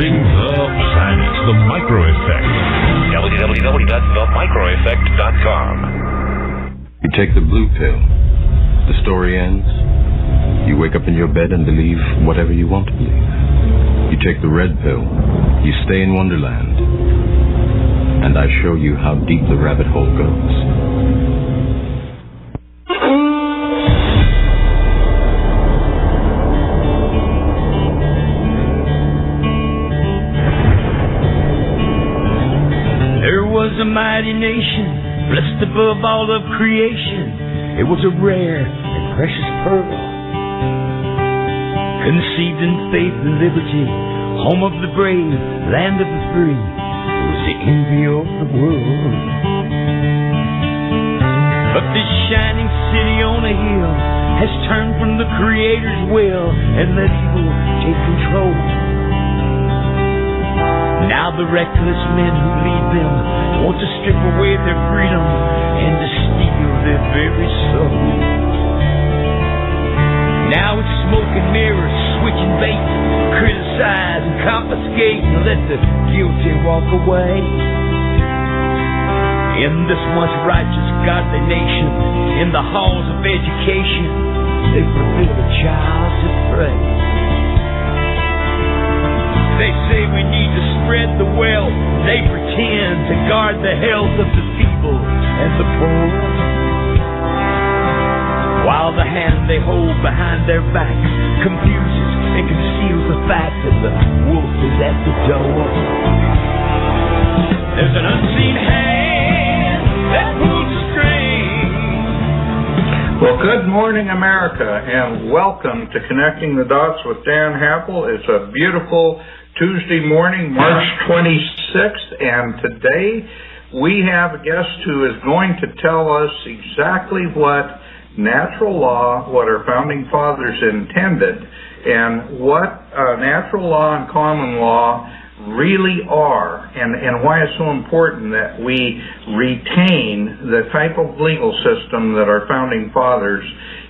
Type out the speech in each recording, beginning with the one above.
Observing the planet, the micro effect. www.themicroeffect.com. You take the blue pill. The story ends. You wake up in your bed and believe whatever you want to believe. You take the red pill. You stay in Wonderland. And I show you how deep the rabbit hole goes. There was a mighty nation, blessed above all of creation. It was a rare and precious pearl, conceived in faith and liberty, home of the brave, land of the free. It was the envy of the world. But this shining city on a hill has turned from the Creator's will and let evil take control. Now the reckless men who lead them want to strip away their freedom and to steal their very soul. Now it's smoke and mirrors, switching bait, criticize and confiscate and let the guilty walk away. In this once righteous, godly nation, in the halls of education, they forbid a child to pray. They say we need to spread the wealth. They pretend to guard the health of the feeble and the poor, while the hand they hold behind their back confuses and conceals the fact that the wolf is at the door. There's an unseen hand that pulls the string. Well, good morning, America, and welcome to Connecting the Dots with Dan Happel. It's a beautiful Tuesday morning, March 26th, and today we have a guest who is going to tell us exactly what natural law, what our founding fathers intended, and what natural law and common law really are, and why it's so important that we retain the type of legal system that our founding fathers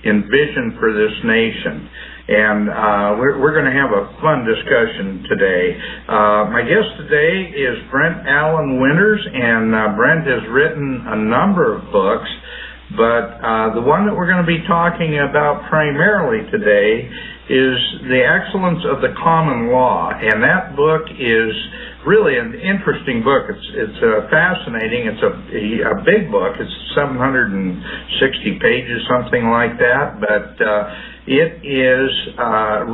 envisioned for this nation. And we're going to have a fun discussion today. My guest today is Brent Allen Winters, and Brent has written a number of books, but the one that we're going to be talking about primarily today is The Excellence of the Common Law, and that book is really an interesting book. It's fascinating. It's a big book. It's 760 pages, something like that, but it is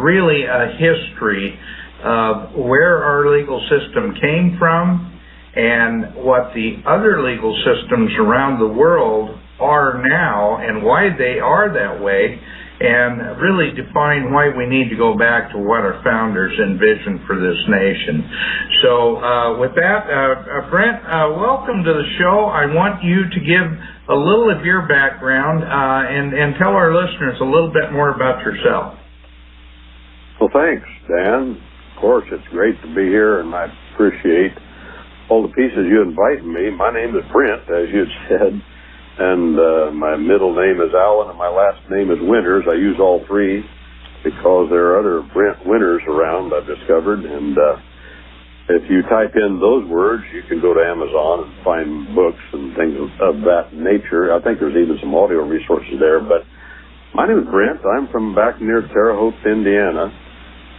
really a history of where our legal system came from and what the other legal systems around the world are now and why they are that way, and really define why we need to go back to what our founders envisioned for this nation. So with that, Brent, welcome to the show. I want you to give a little of your background and tell our listeners a little bit more about yourself. Well, thanks, Dan. Of course, it's great to be here, and I appreciate all the pieces you invited me. My name is Brent, as you said, and my middle name is Allen, and my last name is Winters. I use all three because there are other Brent Winters around, I've discovered, and if you type in those words, you can go to Amazon and find books and things of that nature. I think there's even some audio resources there. But my name is Brent. I'm from back near Terre Haute, Indiana,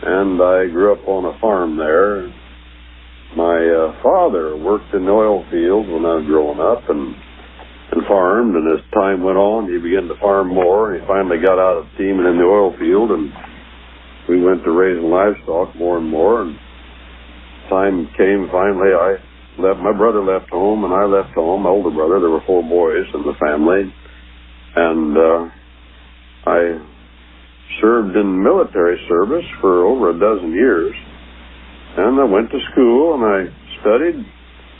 and I grew up on a farm there. My father worked in the oil field when I was growing up and farmed, and as time went on, he began to farm more, and he finally got out of teaming in the oil field, and we went to raising livestock more and more, and time came finally. My brother left home and I left home, my older brother. There were 4 boys in the family, and I served in military service for over a dozen years, and I went to school and I studied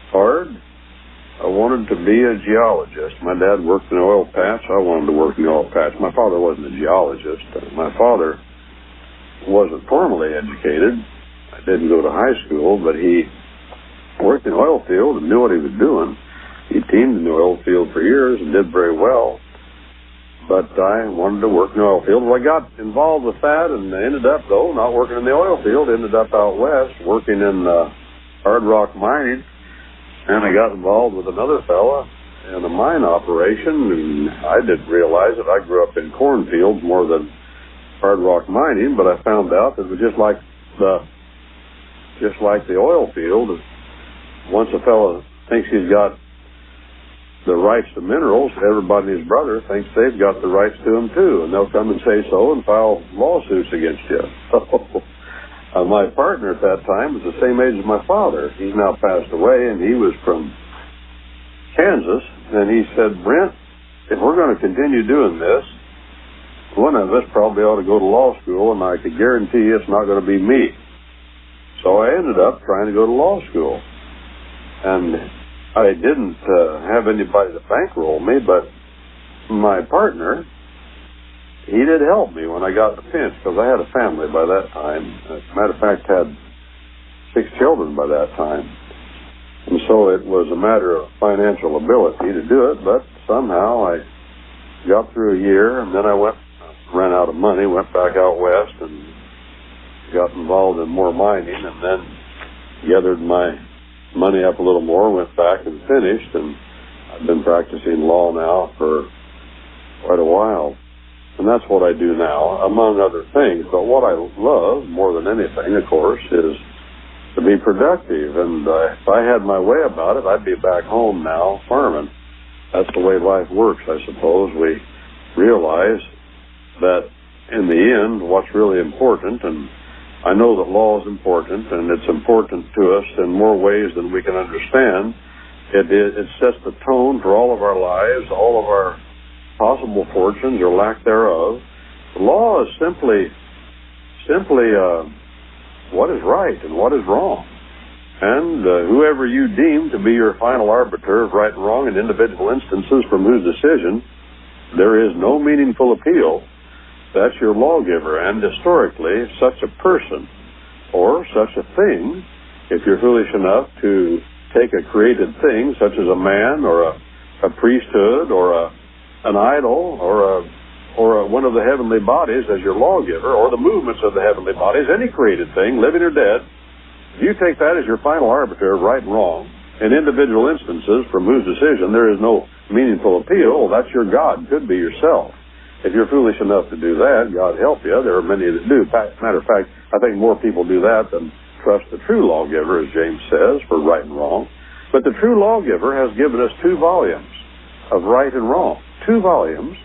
hard. I wanted to be a geologist. My dad worked in the oil patch. I wanted to work in the oil patch. My father wasn't a geologist. My father wasn't formally educated. I didn't go to high school, but he worked in the oil field and knew what he was doing. He teamed in the oil field for years and did very well. but I wanted to work in the oil field. Well, I got involved with that and ended up, though, not working in the oil field, ended up out west working in hard rock mining, and I got involved with another fella in a mine operation, and I didn't realize that I grew up in cornfields more than hard rock mining, but I found out that it was just like the oil field. Once a fella thinks he's got the rights to minerals, everybody and his brother thinks they've got the rights to them too, and they'll come and say so and file lawsuits against you. My partner at that time was the same age as my father. He's now passed away, and he was from Kansas, and he said, Brent, if we're going to continue doing this, one of us probably ought to go to law school, and I could guarantee you it's not going to be me. So I ended up trying to go to law school. And I didn't have anybody to bankroll me, but my partner, he did help me when I got in a pinch, because I had a family by that time. As a matter of fact, had 6 children by that time. And so it was a matter of financial ability to do it, but somehow I got through a year, and then I ran out of money, went back out west, and got involved in more mining, and then gathered my money up a little more, went back and finished, and I've been practicing law now for quite a while. And that's what I do now, among other things. But what I love more than anything, of course, is to be productive. And if I had my way about it, I'd be back home now farming. That's the way life works, I suppose. We realize that in the end, what's really important, and I know that law is important, and it's important to us in more ways than we can understand. It sets the tone for all of our lives, all of our possible fortunes or lack thereof. Law is simply what is right and what is wrong. And whoever you deem to be your final arbiter of right and wrong in individual instances from whose decision there is no meaningful appeal, that's your lawgiver. And historically, such a person or such a thing, if you're foolish enough to take a created thing such as a man or a priesthood or an idol or one of the heavenly bodies as your lawgiver, or the movements of the heavenly bodies, any created thing, living or dead, if you take that as your final arbiter of right and wrong in individual instances from whose decision there is no meaningful appeal, that's your God, could be yourself. If you're foolish enough to do that, God help you. There are many that do. Matter of fact, I think more people do that than trust the true lawgiver, as James says, for right and wrong. But the true lawgiver has given us 2 volumes of right and wrong. 2 volumes.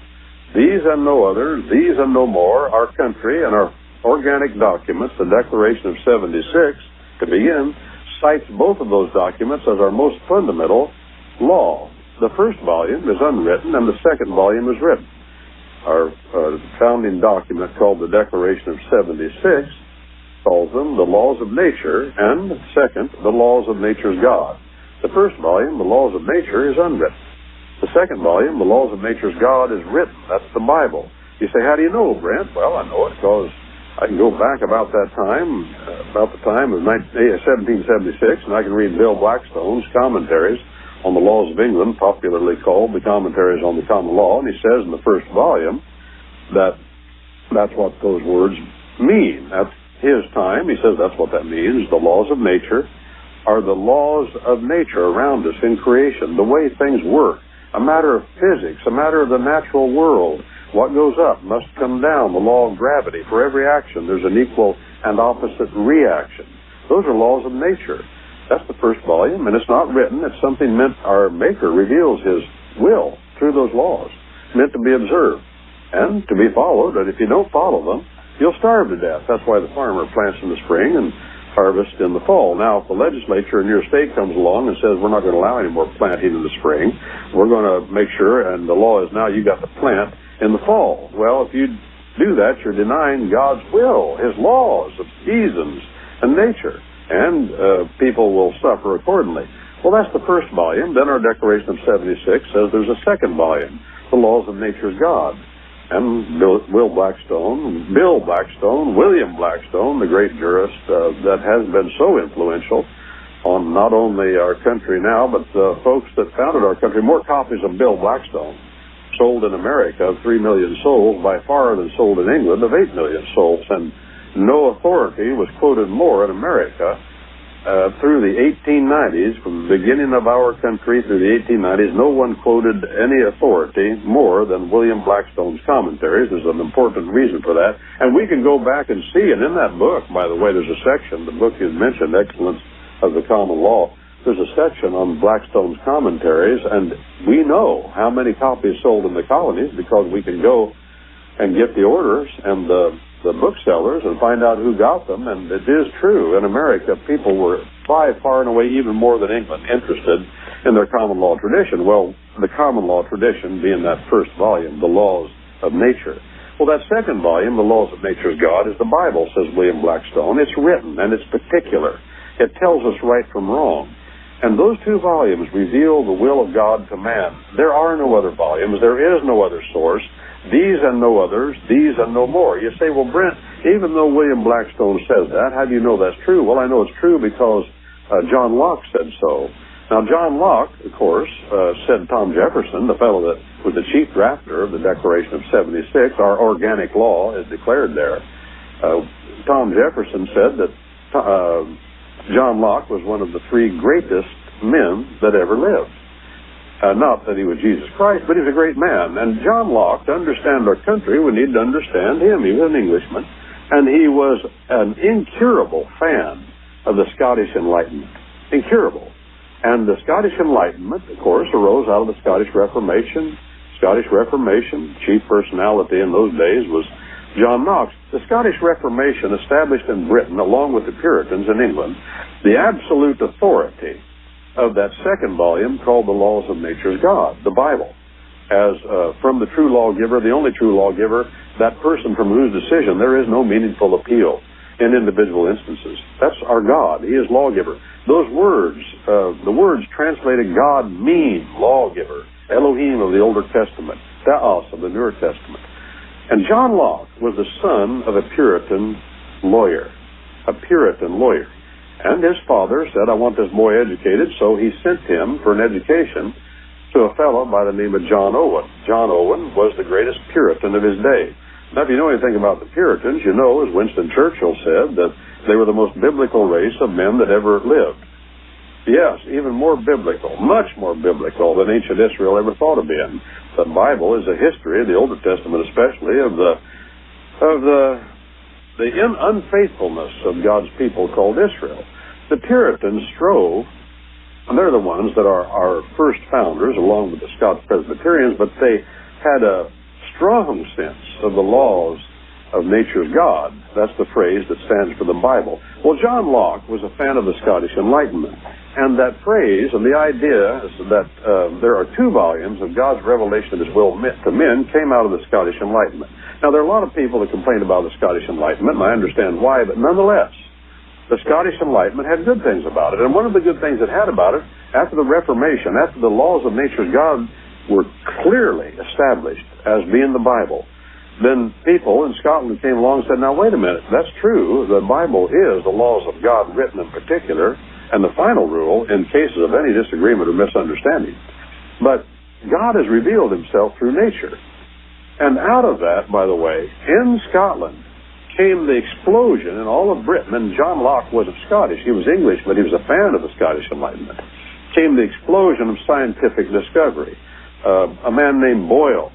These and no other, these and no more, our country and our organic documents, the Declaration of 76, to begin, cites both of those documents as our most fundamental law. The first volume is unwritten, and the second volume is written. Our founding document, called the Declaration of 76, calls them the laws of nature, and second, the laws of nature's God. The first volume, the laws of nature, is unwritten. The second volume, the laws of nature's God, is written. That's the Bible. You say, how do you know, Brent? Well, I know it because I can go back about that time, about the time of 1776, and I can read Bill Blackstone's commentaries on the laws of England, popularly called the Commentaries on the Common Law, and he says in the first volume that that's what those words mean. At his time, he says that's what that means. The laws of nature are the laws of nature around us in creation, the way things work, a matter of physics, a matter of the natural world. What goes up must come down, the law of gravity. For every action, there's an equal and opposite reaction. Those are laws of nature. That's the first volume, and it's not written. It's something meant, our Maker reveals His will through those laws, meant to be observed and to be followed, and if you don't follow them, you'll starve to death. That's why the farmer plants in the spring and harvests in the fall. Now, if the legislature in your state comes along and says, we're not going to allow any more planting in the spring, we're going to make sure, and the law is now you got to plant in the fall. Well, if you do that, you're denying God's will, His laws of seasons and nature. And people will suffer accordingly. Well, that's the first volume. Then our Declaration of 76 says there's a second volume, the laws of nature's God. And William Blackstone, the great jurist that has been so influential on not only our country now, but the folks that founded our country, more copies of Bill Blackstone sold in America of 3 million souls, by far than sold in England of 8 million souls. And no authority was quoted more in America through the 1890s, from the beginning of our country through the 1890s. No one quoted any authority more than William Blackstone's commentaries. There's an important reason for that. And we can go back and see, and in that book, by the way, there's a section, the book you mentioned, Excellence of the Common Law, there's a section on Blackstone's commentaries, and we know how many copies sold in the colonies because we can go and get the orders and the booksellers and find out who got them. And it is true, in America, people were by far and away, even more than England, interested in their common law tradition. Well, the common law tradition being that first volume, The Laws of Nature. Well, that second volume, The Laws of Nature's God, is the Bible, says William Blackstone. It's written, and it's particular. It tells us right from wrong. And those two volumes reveal the will of God to man. There are no other volumes. There is no other source. These and no others, these and no more. You say, well, Brent, even though William Blackstone says that, how do you know that's true? Well, I know it's true because John Locke said so. Now, John Locke, of course, said Tom Jefferson, the fellow that was the chief drafter of the Declaration of 76, our organic law is declared there. Tom Jefferson said that John Locke was one of the three greatest men that ever lived. Not that he was Jesus Christ, but he was a great man. And John Locke, to understand our country, we need to understand him. He was an Englishman, and he was an incurable fan of the Scottish Enlightenment. Incurable. And the Scottish Enlightenment, of course, arose out of the Scottish Reformation. Scottish Reformation, chief personality in those days was John Knox. The Scottish Reformation established in Britain, along with the Puritans in England, the absolute authority of that second volume called The Laws of Nature's God, the Bible, as from the true lawgiver, the only true lawgiver, that person from whose decision there is no meaningful appeal in individual instances. That's our God. He is lawgiver. Those words, the words translated God mean lawgiver, Elohim of the Older Testament, Theos of the Newer Testament. And John Locke was the son of a Puritan lawyer, And his father said, I want this boy educated, so he sent him for an education to a fellow by the name of John Owen. John Owen was the greatest Puritan of his day. Now, if you know anything about the Puritans, you know, as Winston Churchill said, that they were the most biblical race of men that ever lived. Yes, even more biblical, much more biblical than ancient Israel ever thought of being. The Bible is a history, the Old Testament especially, of the unfaithfulness of God's people called Israel. The Puritans strove, and they're the ones that are our first founders, along with the Scots Presbyterians, but they had a strong sense of the laws of nature's God. That's the phrase that stands for the Bible. Well, John Locke was a fan of the Scottish Enlightenment, and that phrase and the idea that there are two volumes of God's revelation of his will to men came out of the Scottish Enlightenment. Now, there are a lot of people that complain about the Scottish Enlightenment, and I understand why, but nonetheless, the Scottish Enlightenment had good things about it. And one of the good things it had about it, after the Reformation, after the laws of nature's God were clearly established as being the Bible, then people in Scotland came along and said, now, wait a minute, that's true. The Bible is the laws of God written in particular, and the final rule in cases of any disagreement or misunderstanding. But God has revealed himself through nature. And out of that, by the way, in Scotland came the explosion in all of Britain. And John Locke wasn't Scottish. He was English, but he was a fan of the Scottish Enlightenment. Came the explosion of scientific discovery. A man named Boyle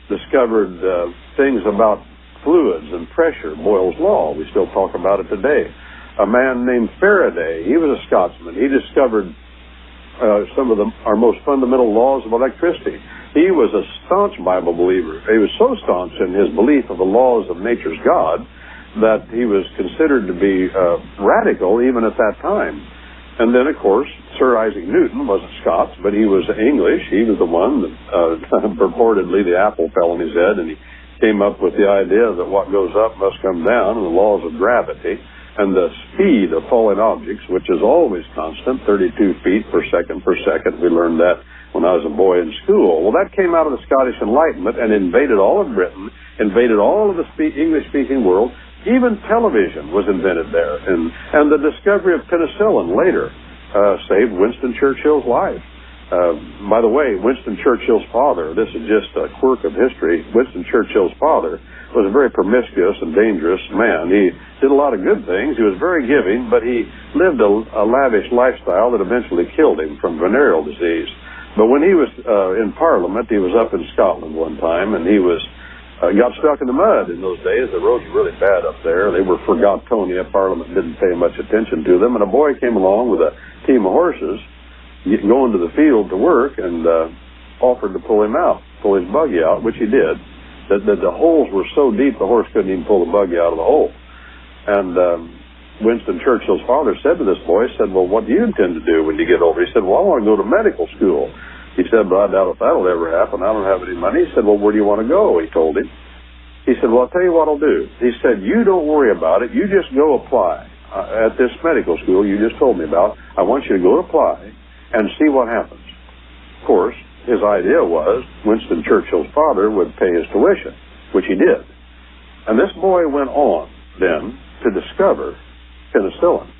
discovered things about fluids and pressure, Boyle's Law. We still talk about it today. A man named Faraday, he was a Scotsman. He discovered some of our most fundamental laws of electricity. He was a staunch Bible believer. He was so staunch in his belief of the laws of nature's God that he was considered to be radical even at that time. And then, of course, Sir Isaac Newton wasn't Scots, but he was English. He was the one that purportedly the apple fell on his head, and he came up with the idea that what goes up must come down, and the laws of gravity, and the speed of falling objects, which is always constant, 32 feet per second. We learned that when I was a boy in school. Well, that came out of the Scottish Enlightenment and invaded all of Britain, invaded all of the English-speaking world. Even television was invented there. And the discovery of penicillin later saved Winston Churchill's life. By the way, Winston Churchill's father, this is just a quirk of history, Winston Churchill's father was a very promiscuous and dangerous man. He did a lot of good things. He was very giving, but he lived a lavish lifestyle that eventually killed him from venereal disease. But when he was in Parliament, he was up in Scotland one time, and he was got stuck in the mud in those days. The roads were really bad up there. They were Forgotonia. Parliament didn't pay much attention to them, and a boy came along with a team of horses going to the field to work and offered to pull him out, pull his buggy out, which he did. The holes were so deep the horse couldn't even pull the buggy out of the hole. And Winston Churchill's father said to this boy, said, well, what do you intend to do when you get older? He said, well, I want to go to medical school. He said, but I doubt if that'll ever happen. I don't have any money. He said, well, where do you want to go? He told him. He said, well, I'll tell you what I'll do. He said, you don't worry about it. You just go apply at this medical school you just told me about. I want you to go apply and see what happens. Of course, his idea was Winston Churchill's father would pay his tuition, which he did. And this boy went on then to discover penicillin.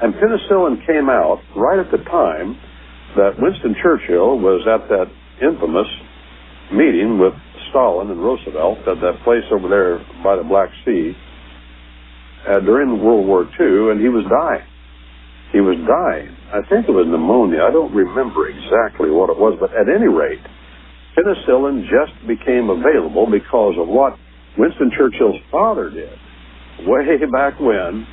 And penicillin came out right at the time that Winston Churchill was at that infamous meeting with Stalin and Roosevelt at that place over there by the Black Sea during World War II, and he was dying. He was dying. I think it was pneumonia. I don't remember exactly what it was, but at any rate, penicillin just became available because of what Winston Churchill's father did way back when.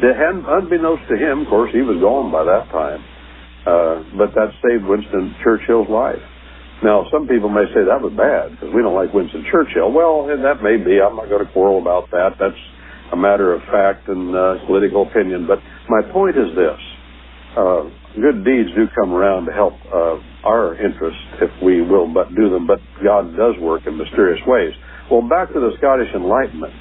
Unbeknownst to him, of course, he was gone by that time, but that saved Winston Churchill's life. Now, some people may say that was bad because we don't like Winston Churchill. Well, and that may be. I'm not going to quarrel about that. That's a matter of fact and political opinion. But my point is this. Good deeds do come around to help our interests, if we will but do them, but God does work in mysterious ways. Well, back to the Scottish Enlightenment.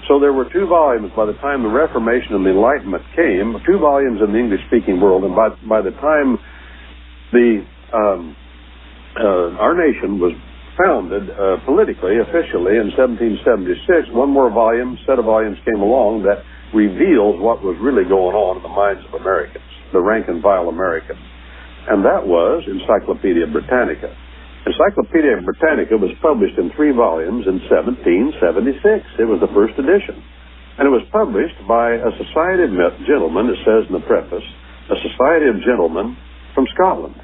So there were 2 volumes by the time the Reformation and the Enlightenment came, 2 volumes in the English-speaking world, and by the time our nation was founded politically, officially, in 1776, one more set of volumes came along that reveals what was really going on in the minds of Americans, the rank and file Americans. And that was Encyclopedia Britannica. Encyclopedia Britannica was published in 3 volumes in 1776. It was the first edition. And it was published by a society of gentlemen, it says in the preface, a society of gentlemen from Scotland.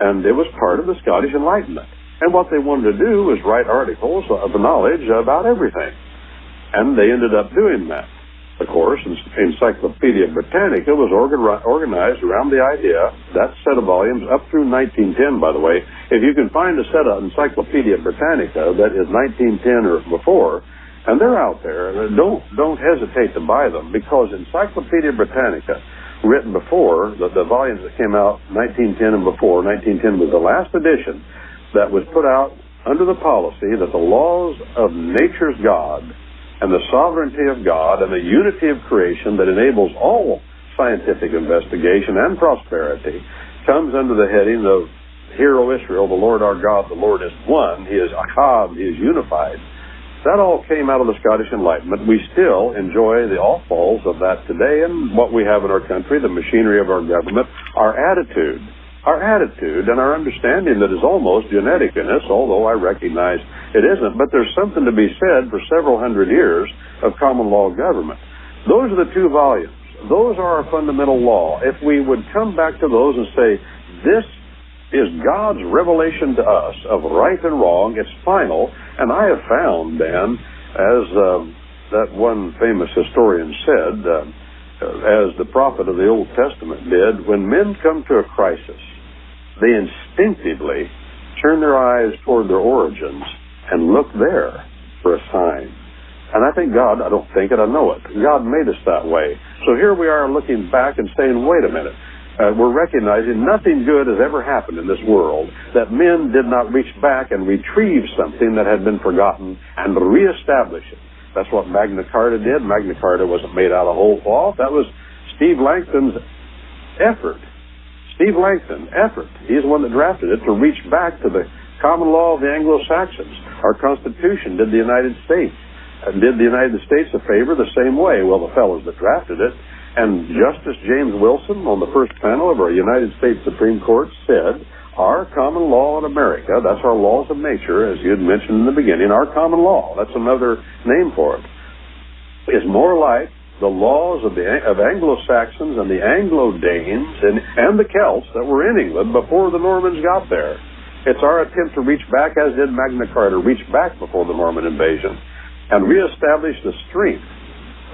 And it was part of the Scottish Enlightenment. And what they wanted to do was write articles of knowledge about everything. And they ended up doing that. Of course, Encyclopedia Britannica was organized around the idea, that set of volumes, up through 1910, by the way. If you can find a set of Encyclopedia Britannica that is 1910 or before, and they're out there, don't hesitate to buy them, because Encyclopedia Britannica, written before, the volumes that came out 1910 and before, 1910 was the last edition that was put out under the policy that the laws of nature's God and the sovereignty of God and the unity of creation that enables all scientific investigation and prosperity comes under the heading of Hear, O Israel, the Lord our God, the Lord is one. He is Echad, He is unified. That all came out of the Scottish Enlightenment. We still enjoy the offalls of that today, and what we have in our country, the machinery of our government, our attitude and our understanding that is almost genetic in us, although I recognize it isn't. But there's something to be said for several hundred years of common law government. Those are the 2 volumes. Those are our fundamental law. If we would come back to those and say, this is God's revelation to us of right and wrong, it's final, and I have found, Dan, as that one famous historian said, as the prophet of the Old Testament did, when men come to a crisis, they instinctively turn their eyes toward their origins and look there for a sign. And I think God, I don't think it, I know it, God made us that way. So here we are looking back and saying, wait a minute, we're recognizing nothing good has ever happened in this world that men did not reach back and retrieve something that had been forgotten and reestablish it. That's what Magna Carta did. Magna Carta wasn't made out of whole cloth. That was Steve Langton's effort. Steve Langton, effort. He's the one that drafted it to reach back to the common law of the Anglo-Saxons. Our Constitution did the United States a favor the same way. Well, the fellows that drafted it, and Justice James Wilson on the first panel of our United States Supreme Court said, Our common law in America, that's our laws of nature, as you had mentioned in the beginning, our common law, that's another name for it, is more like the laws of Anglo-Saxons and the Anglo-Danes and the Celts that were in England before the Normans got there. It's our attempt to reach back, as did Magna Carta, reach back before the Norman invasion and reestablish the strength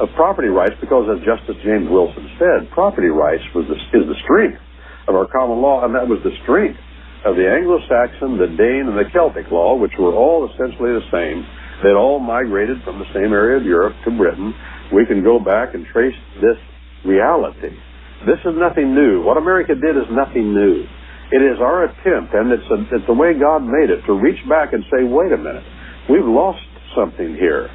of property rights, because as Justice James Wilson said, property rights is the strength of our common law, and that was the strength of the Anglo-Saxon, the Dane, and the Celtic law, which were all essentially the same. They'd all migrated from the same area of Europe to Britain. We can go back and trace this reality. This is nothing new. What America did is nothing new. It is our attempt, and it's the way God made it, to reach back and say, wait a minute, we've lost something here.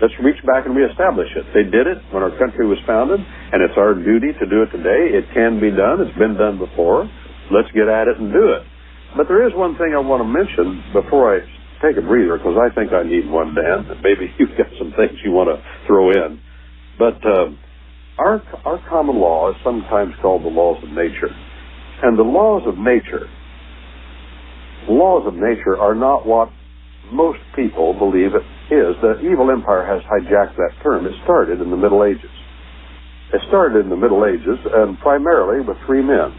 Let's reach back and reestablish it. They did it when our country was founded, and it's our duty to do it today. It can be done. It's been done before. Let's get at it and do it. But there is one thing I want to mention before I take a breather, because I think I need one, Dan. Maybe you've got some things you want to throw in. But our common law is sometimes called the laws of nature. And the laws of nature are not what most people believe it is. The evil empire has hijacked that term. It started in the Middle Ages. It started in the Middle Ages, and primarily with three men.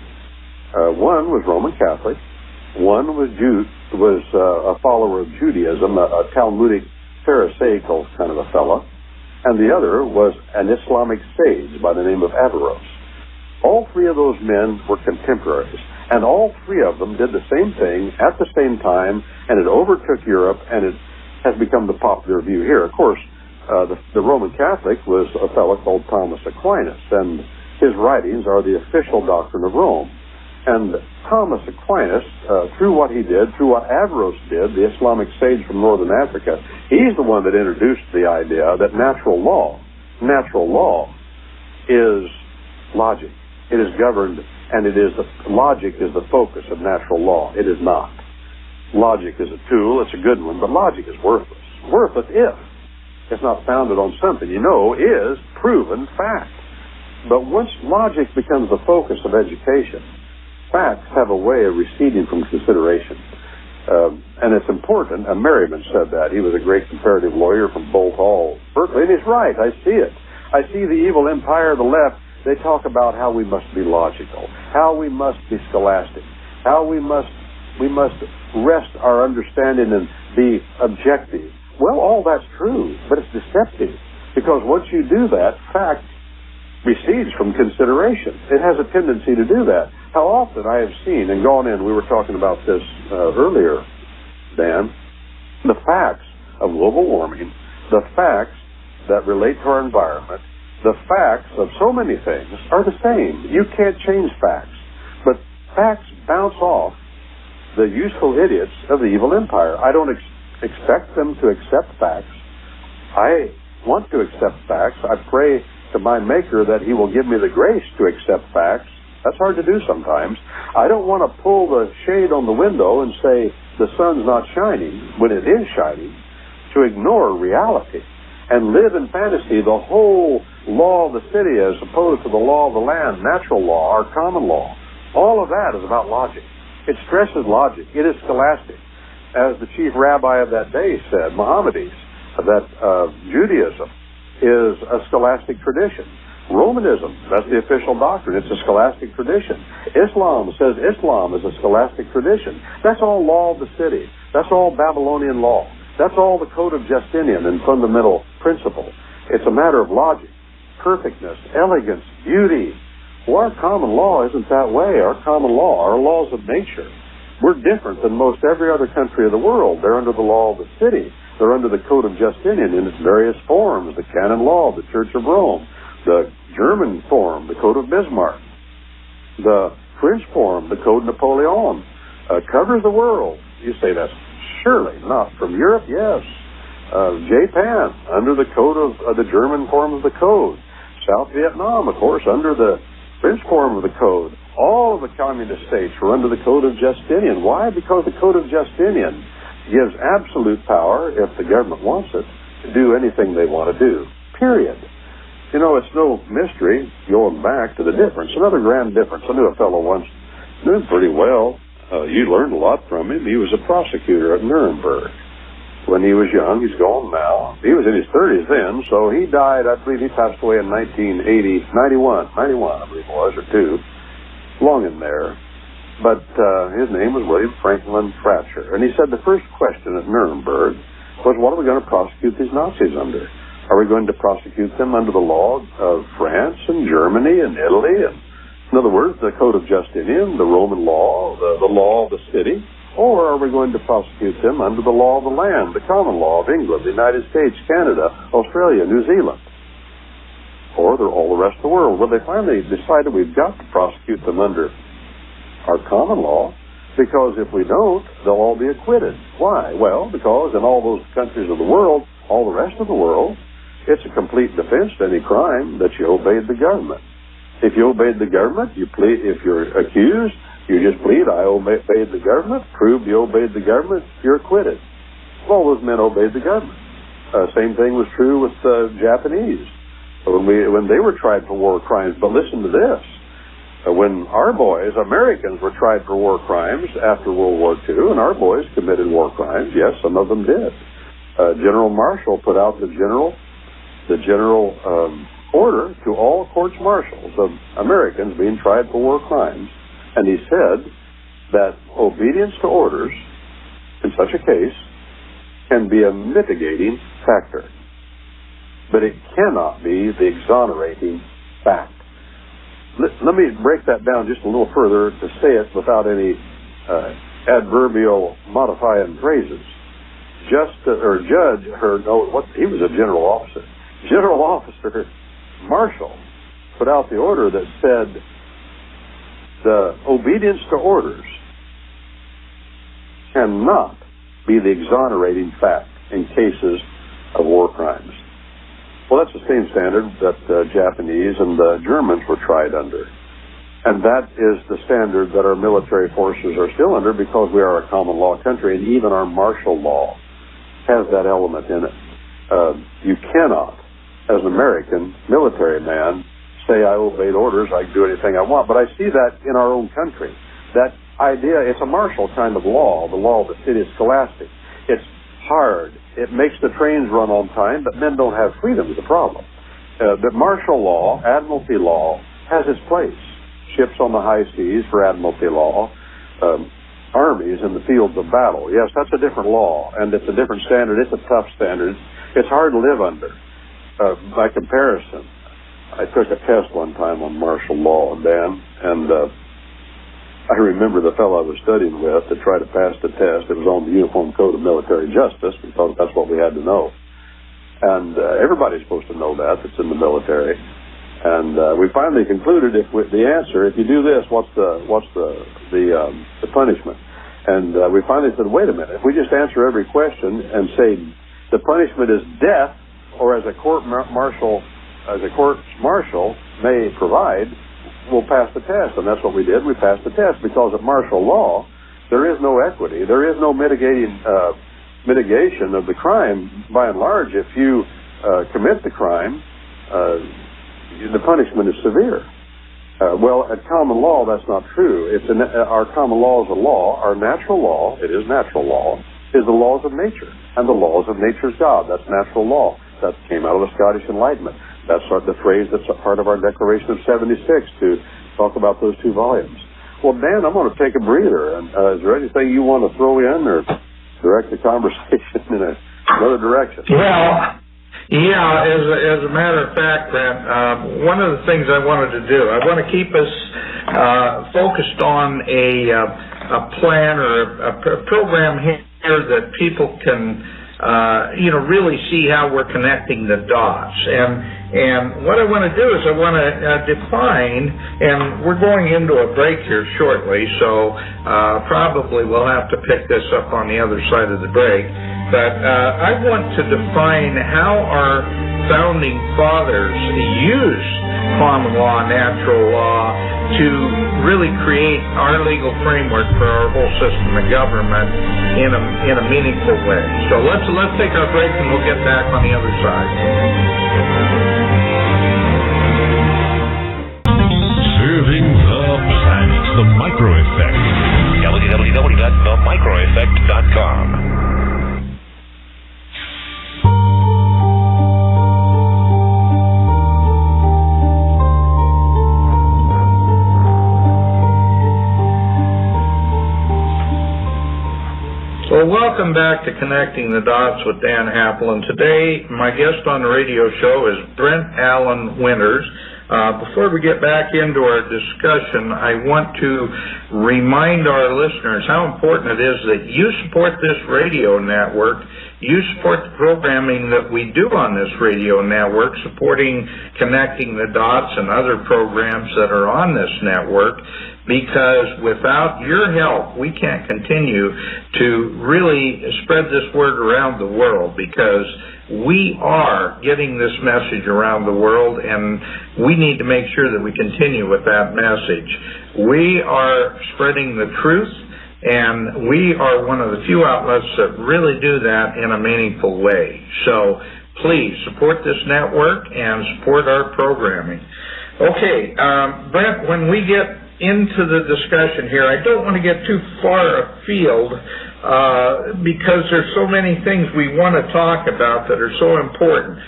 One was Roman Catholic. One was a follower of Judaism, a Talmudic Pharisaical kind of a fellow. And the other was an Islamic sage by the name of Averroes. All three of those men were contemporaries, and all three of them did the same thing at the same time, and it overtook Europe, and it has become the popular view here. Of course, the Roman Catholic was a fellow called Thomas Aquinas, and his writings are the official doctrine of Rome. And Thomas Aquinas, through what he did, through what Averroes did, the Islamic sage from northern Africa, he's the one that introduced the idea that natural law is logic. It is governed, and logic is the focus of natural law. It is not. Logic is a tool, it's a good one, but logic is worthless. Worthless if it's not founded on something is proven fact. But once logic becomes the focus of education, facts have a way of receding from consideration. And it's important, and Merriman said that. He was a great comparative lawyer from Bolt Hall, Berkeley, and he's right. I see it. I see the evil empire of the left. They talk about how we must be logical, how we must be scholastic, how we must rest our understanding and be objective. Well, all that's true, but it's deceptive, because once you do that, fact recedes from consideration. It has a tendency to do that. How often I have seen and gone in, we were talking about this earlier, Dan, the facts of global warming, the facts that relate to our environment, the facts of so many things are the same. You can't change facts. But facts bounce off the useful idiots of the evil empire. I don't expect them to accept facts. I want to accept facts. I pray to my Maker that He will give me the grace to accept facts. That's hard to do sometimes. I don't want to pull the shade on the window and say the sun's not shining when it is shining, to ignore reality and live in fantasy, the whole law of the city as opposed to the law of the land, natural law, our common law. All of that is about logic. It stresses logic. It is scholastic. As the chief rabbi of that day said, Maimonides, that Judaism is a scholastic tradition. Romanism, that's the official doctrine. It's a scholastic tradition. Islam says Islam is a scholastic tradition. That's all law of the city. That's all Babylonian law. That's all the Code of Justinian and fundamental principle. It's a matter of logic, perfectness, elegance, beauty. Well, our common law isn't that way. Our common law, our laws of nature, we're different than most every other country of the world. They're under the law of the city. They're under the Code of Justinian in its various forms, the canon law, the Church of Rome, the German form, the Code of Bismarck, the French form, the Code Napoleon, covers the world. You say that's surely not from Europe? Yes. Japan, under the code of the German form of the code. South Vietnam, of course, under the French form of the code. All of the communist states were under the Code of Justinian. Why? Because the Code of Justinian gives absolute power, if the government wants it, to do anything they want to do. Period. You know, it's no mystery going back to the difference. Another grand difference. I knew a fellow once, knew him pretty well, You learned a lot from him. He was a prosecutor at Nuremberg. When he was young, he's gone now. He was in his 30s then, so he died, I believe he passed away in 91, I believe it was, or 2, long in there. But his name was William Franklin Fratcher. And he said the first question at Nuremberg was, what are we going to prosecute these Nazis under? Are we going to prosecute them under the law of France and Germany and Italy? And, in other words, the Code of Justinian, the Roman law, the law of the city? Or are we going to prosecute them under the law of the land, the common law of England, the United States, Canada, Australia, New Zealand? Or all the rest of the world? Well, they finally decided we've got to prosecute them under our common law, because if we don't, they'll all be acquitted. Why? Well, because in all those countries of the world, all the rest of the world, it's a complete defense to any crime that you obeyed the government. If you obeyed the government, you plead. If you're accused, you just plead, I obeyed the government, prove you obeyed the government, you're acquitted. Well, those men obeyed the government. Same thing was true with the Japanese when they were tried for war crimes. But listen to this. When our boys, Americans, were tried for war crimes after World War II, and our boys committed war crimes, yes, some of them did. General Marshall put out the general order to all courts-martials of Americans being tried for war crimes. And he said that obedience to orders in such a case can be a mitigating factor, but it cannot be the exonerating fact. Let me break that down just a little further to say it without any adverbial modifying phrases. He was a general officer. General Officer Marshall put out the order that said the obedience to orders cannot be the exonerating fact in cases of war crimes. Well, that's the same standard that the Japanese and the Germans were tried under. And that is the standard that our military forces are still under, because we are a common law country, and even our martial law has that element in it. You cannot, as an American military man, say I obeyed orders, I can do anything I want. But I see that in our own country. That idea, it's a martial kind of law, the law of the city is scholastic. It's hard. It makes the trains run on time, but men don't have freedom is the problem. The martial law, admiralty law, has its place. Ships on the high seas for admiralty law, armies in the fields of battle. Yes, that's a different law, and it's a different standard. It's a tough standard. It's hard to live under. By comparison, I took a test one time on martial law, Dan, and I remember the fellow I was studying with to try to pass the test. It was on the Uniform Code of Military Justice, because that's what we had to know. And everybody's supposed to know that's in the military. And we finally concluded the answer, if you do this, what's the punishment? And we finally said, wait a minute, if we just answer every question and say the punishment is death, or as a court-martial may provide, we'll pass the test. And that's what we did. We passed the test, because of martial law, there is no equity. There is no mitigation of the crime. By and large, if you commit the crime, the punishment is severe. Well, at common law, that's not true. Our common law is a law. Our natural law, it is natural law, is the laws of nature. And the laws of nature's God. That's natural law. That came out of the Scottish Enlightenment. That's the phrase that's a part of our Declaration of 76 to talk about those 2 volumes. Well, Dan, I'm going to take a breather. And is there anything you want to throw in or direct the conversation in another direction? Well, yeah, as a matter of fact, Brent, one of the things I wanted to do, I want to keep us focused on a plan or a program here that people can really see how we're connecting the dots. And what I want to do is I want to define, and we're going into a break here shortly, so probably we'll have to pick this up on the other side of the break. But I want to define how our founding fathers used common law, natural law, to really create our legal framework for our whole system of government in a meaningful way. So let's take our break, and we'll get back on the other side. Serving the planet, The Micro Effect. www.themicroeffect.com. Well, welcome back to Connecting the Dots with Dan Happel, and today my guest on the radio show is Brent Allen Winters. Before we get back into our discussion, I want to remind our listeners how important it is that you support this radio network. You support the programming that we do on this radio network, supporting Connecting the Dots and other programs that are on this network, because without your help, we can't continue to really spread this word around the world, because we are getting this message around the world, and we need to make sure that we continue with that message. We are spreading the truth, and we are one of the few outlets that really do that in a meaningful way. So please support this network and support our programming. Okay, Brent, when we get into the discussion here, I don't want to get too far afield because there's so many things we want to talk about that are so important.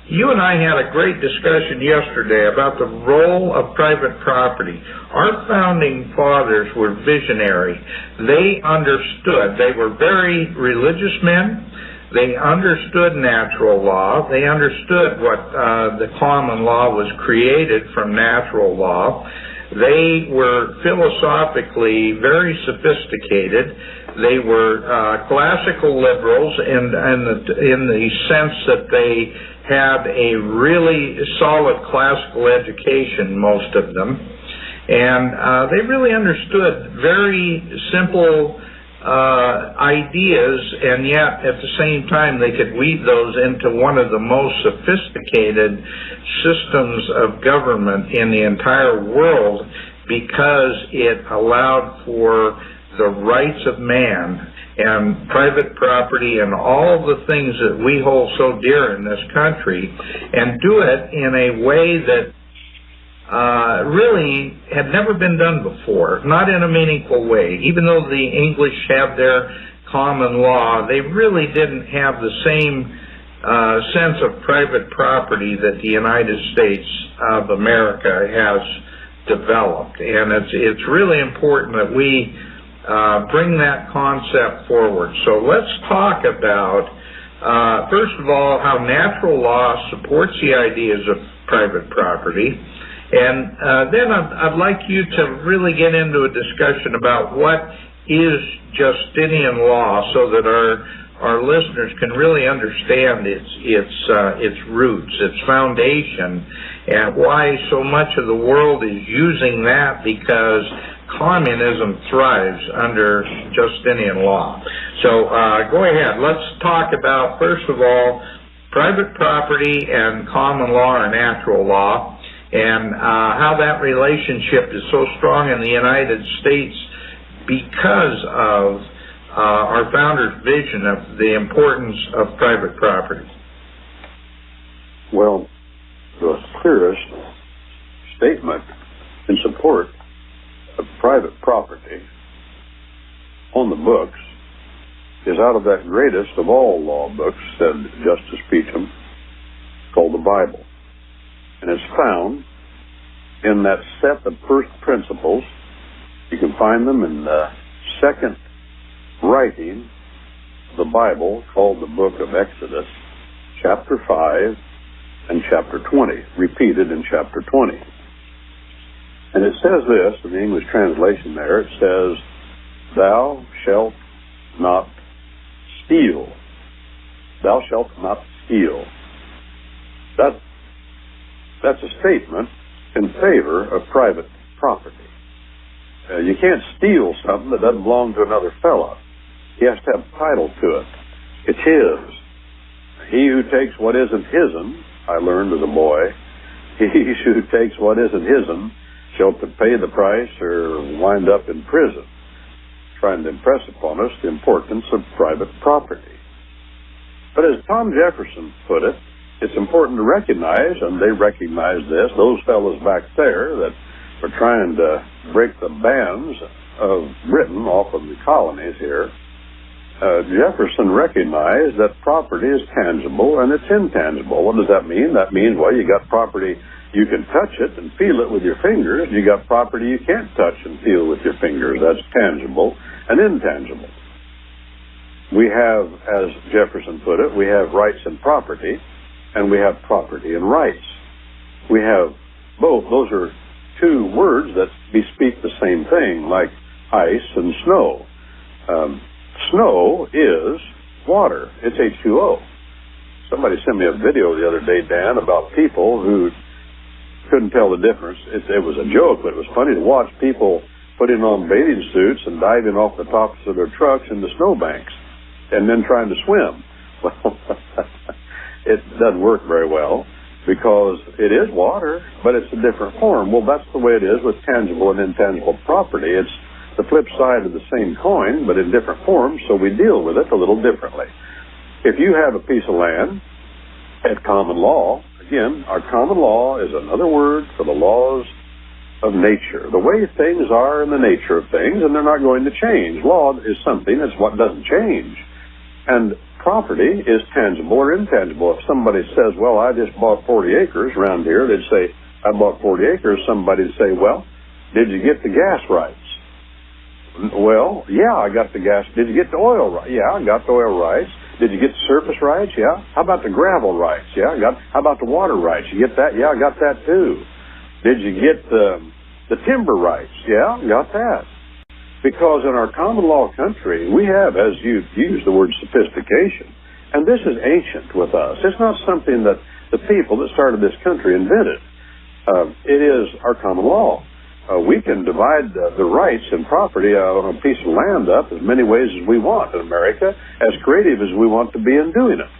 You and I had a great discussion yesterday about the role of private property. Our founding fathers were visionary. They understood. They were very religious men. They understood natural law. They understood what the common law was created from natural law. They were philosophically very sophisticated. They were classical liberals in the sense that they had a really solid classical education, most of them. And they really understood very simple ideas, and yet at the same time they could weave those into one of the most sophisticated systems of government in the entire world, because it allowed for the rights of man and private property and all the things that we hold so dear in this country, and do it in a way that really had never been done before, not in a meaningful way. Even though the English have their common law, they really didn't have the same sense of private property that the United States of America has developed. And it's really important that we bring that concept forward. So let's talk about, first of all, how natural law supports the ideas of private property. And then I'd like you to really get into a discussion about what is Justinian law, so that our listeners can really understand its roots, its foundation, and why so much of the world is using that, because communism thrives under Justinian law. So go ahead. Let's talk about, first of all, private property and common law or natural law, and how that relationship is so strong in the United States because of our founders' vision of the importance of private property. Well, the clearest statement in support of private property on the books is out of that greatest of all law books, said Justice Peacham, called the Bible. And it's found in that set of first principles. You can find them in the second writing of the Bible, called the book of Exodus, chapter 5 and chapter 20, repeated in chapter 20. And it says this, in the English translation there, it says, "Thou shalt not steal. Thou shalt not steal." That's a statement in favor of private property. You can't steal something that doesn't belong to another fellow. He has to have title to it. It's his. He who takes what isn't his'n, I learned as a boy, he who takes what isn't his'n shall pay the price or wind up in prison, trying to impress upon us the importance of private property. But as Tom Jefferson put it, it's important to recognize, and they recognize this, those fellows back there that for trying to break the bands of Britain off of the colonies here, Jefferson recognized that property is tangible and it's intangible. What does that mean? That means, well, you got property, you can touch it and feel it with your fingers. You got property you can't touch and feel with your fingers. That's tangible and intangible. We have, as Jefferson put it, we have rights and property, and we have property and rights. We have both. Those are two words that bespeak the same thing, like ice and snow. Snow is water. It's H2O. Somebody sent me a video the other day, Dan, about people who couldn't tell the difference. It was a joke, but it was funny to watch people putting on bathing suits and diving off the tops of their trucks into snowbanks and then trying to swim. Well, it doesn't work very well because it is water, but it's a different form. Well, that's the way it is with tangible and intangible property. It's the flip side of the same coin, but in different forms, so we deal with it a little differently. If you have a piece of land at common law, again, our common law is another word for the laws of nature, the way things are in the nature of things, and they're not going to change. Law is something that's what doesn't change. And property is tangible or intangible. If somebody says, well, I just bought 40 acres around here, they'd say, I bought 40 acres. Somebody would say, well, did you get the gas rights? Well, yeah, I got the gas. Did you get the oil rights? Yeah, I got the oil rights. Did you get the surface rights? Yeah. How about the gravel rights? Yeah, I got. How about the water rights? You get that? Yeah, I got that too. Did you get the timber rights? Yeah, I got that. Because in our common law country, we have, as you used the word sophistication, and this is ancient with us. It's not something that the people that started this country invented. It is our common law. We can divide the rights and property on a piece of land up as many ways as we want in America, as creative as we want to be in doing it.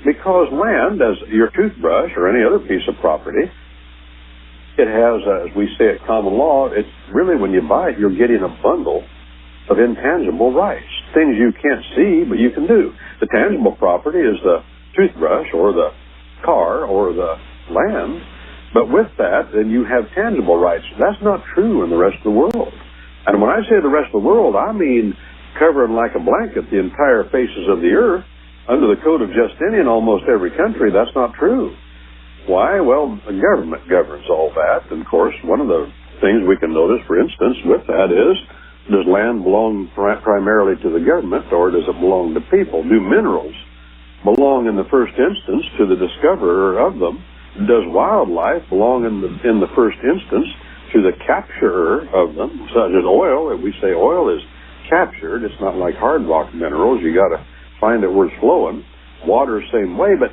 Because land, as your toothbrush or any other piece of property, it has, as we say at common law, it's really when you buy it, you're getting a bundle of intangible rights, things you can't see but you can do. The tangible property is the toothbrush or the car or the land. But with that, then you have tangible rights. That's not true in the rest of the world. And when I say the rest of the world, I mean covering like a blanket the entire faces of the earth. Under the Code of Justinian, almost every country, that's not true. Why? Well, the government governs all that. And, of course, one of the things we can notice, for instance, with that is, does land belong primarily to the government or does it belong to people? Do minerals belong in the first instance to the discoverer of them? Does wildlife belong in the first instance to the capturer of them, such as oil? If we say oil is captured, it's not like hard rock minerals. You got to find it where it's flowing. Water, same way. But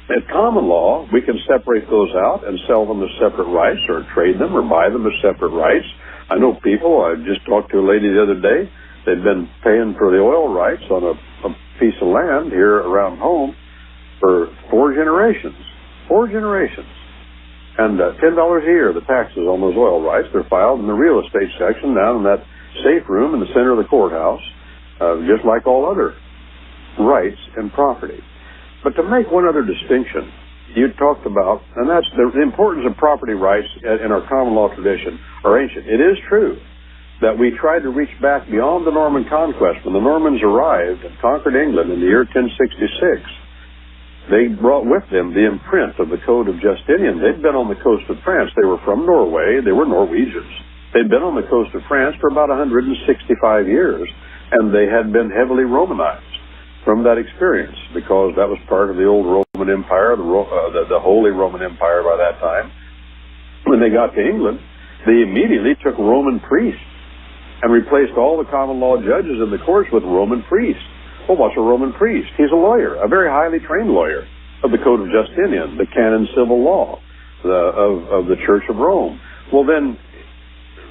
at common law, we can separate those out and sell them as separate rights or trade them or buy them as separate rights. I know people, I just talked to a lady the other day, they've been paying for the oil rights on a piece of land here around home for 4 generations. 4 generations. And $10 a year, the taxes on those oil rights. They're filed in the real estate section down in that safe room in the center of the courthouse, just like all other rights and property. But to make one other distinction, you talked about, and that's the importance of property rights in our common law tradition are ancient. It is true that we tried to reach back beyond the Norman conquest. When the Normans arrived and conquered England in the year 1066, they brought with them the imprint of the Code of Justinian. They'd been on the coast of France. They were from Norway. They were Norwegians. They'd been on the coast of France for about 165 years, and they had been heavily Romanized from that experience because that was part of the old Roman Empire, the Holy Roman Empire by that time. When they got to England, they immediately took Roman priests and replaced all the common law judges in the courts with Roman priests. Well, what's a Roman priest? He's a lawyer, a very highly trained lawyer of the Code of Justinian, the canon civil law of the Church of Rome. Well, then,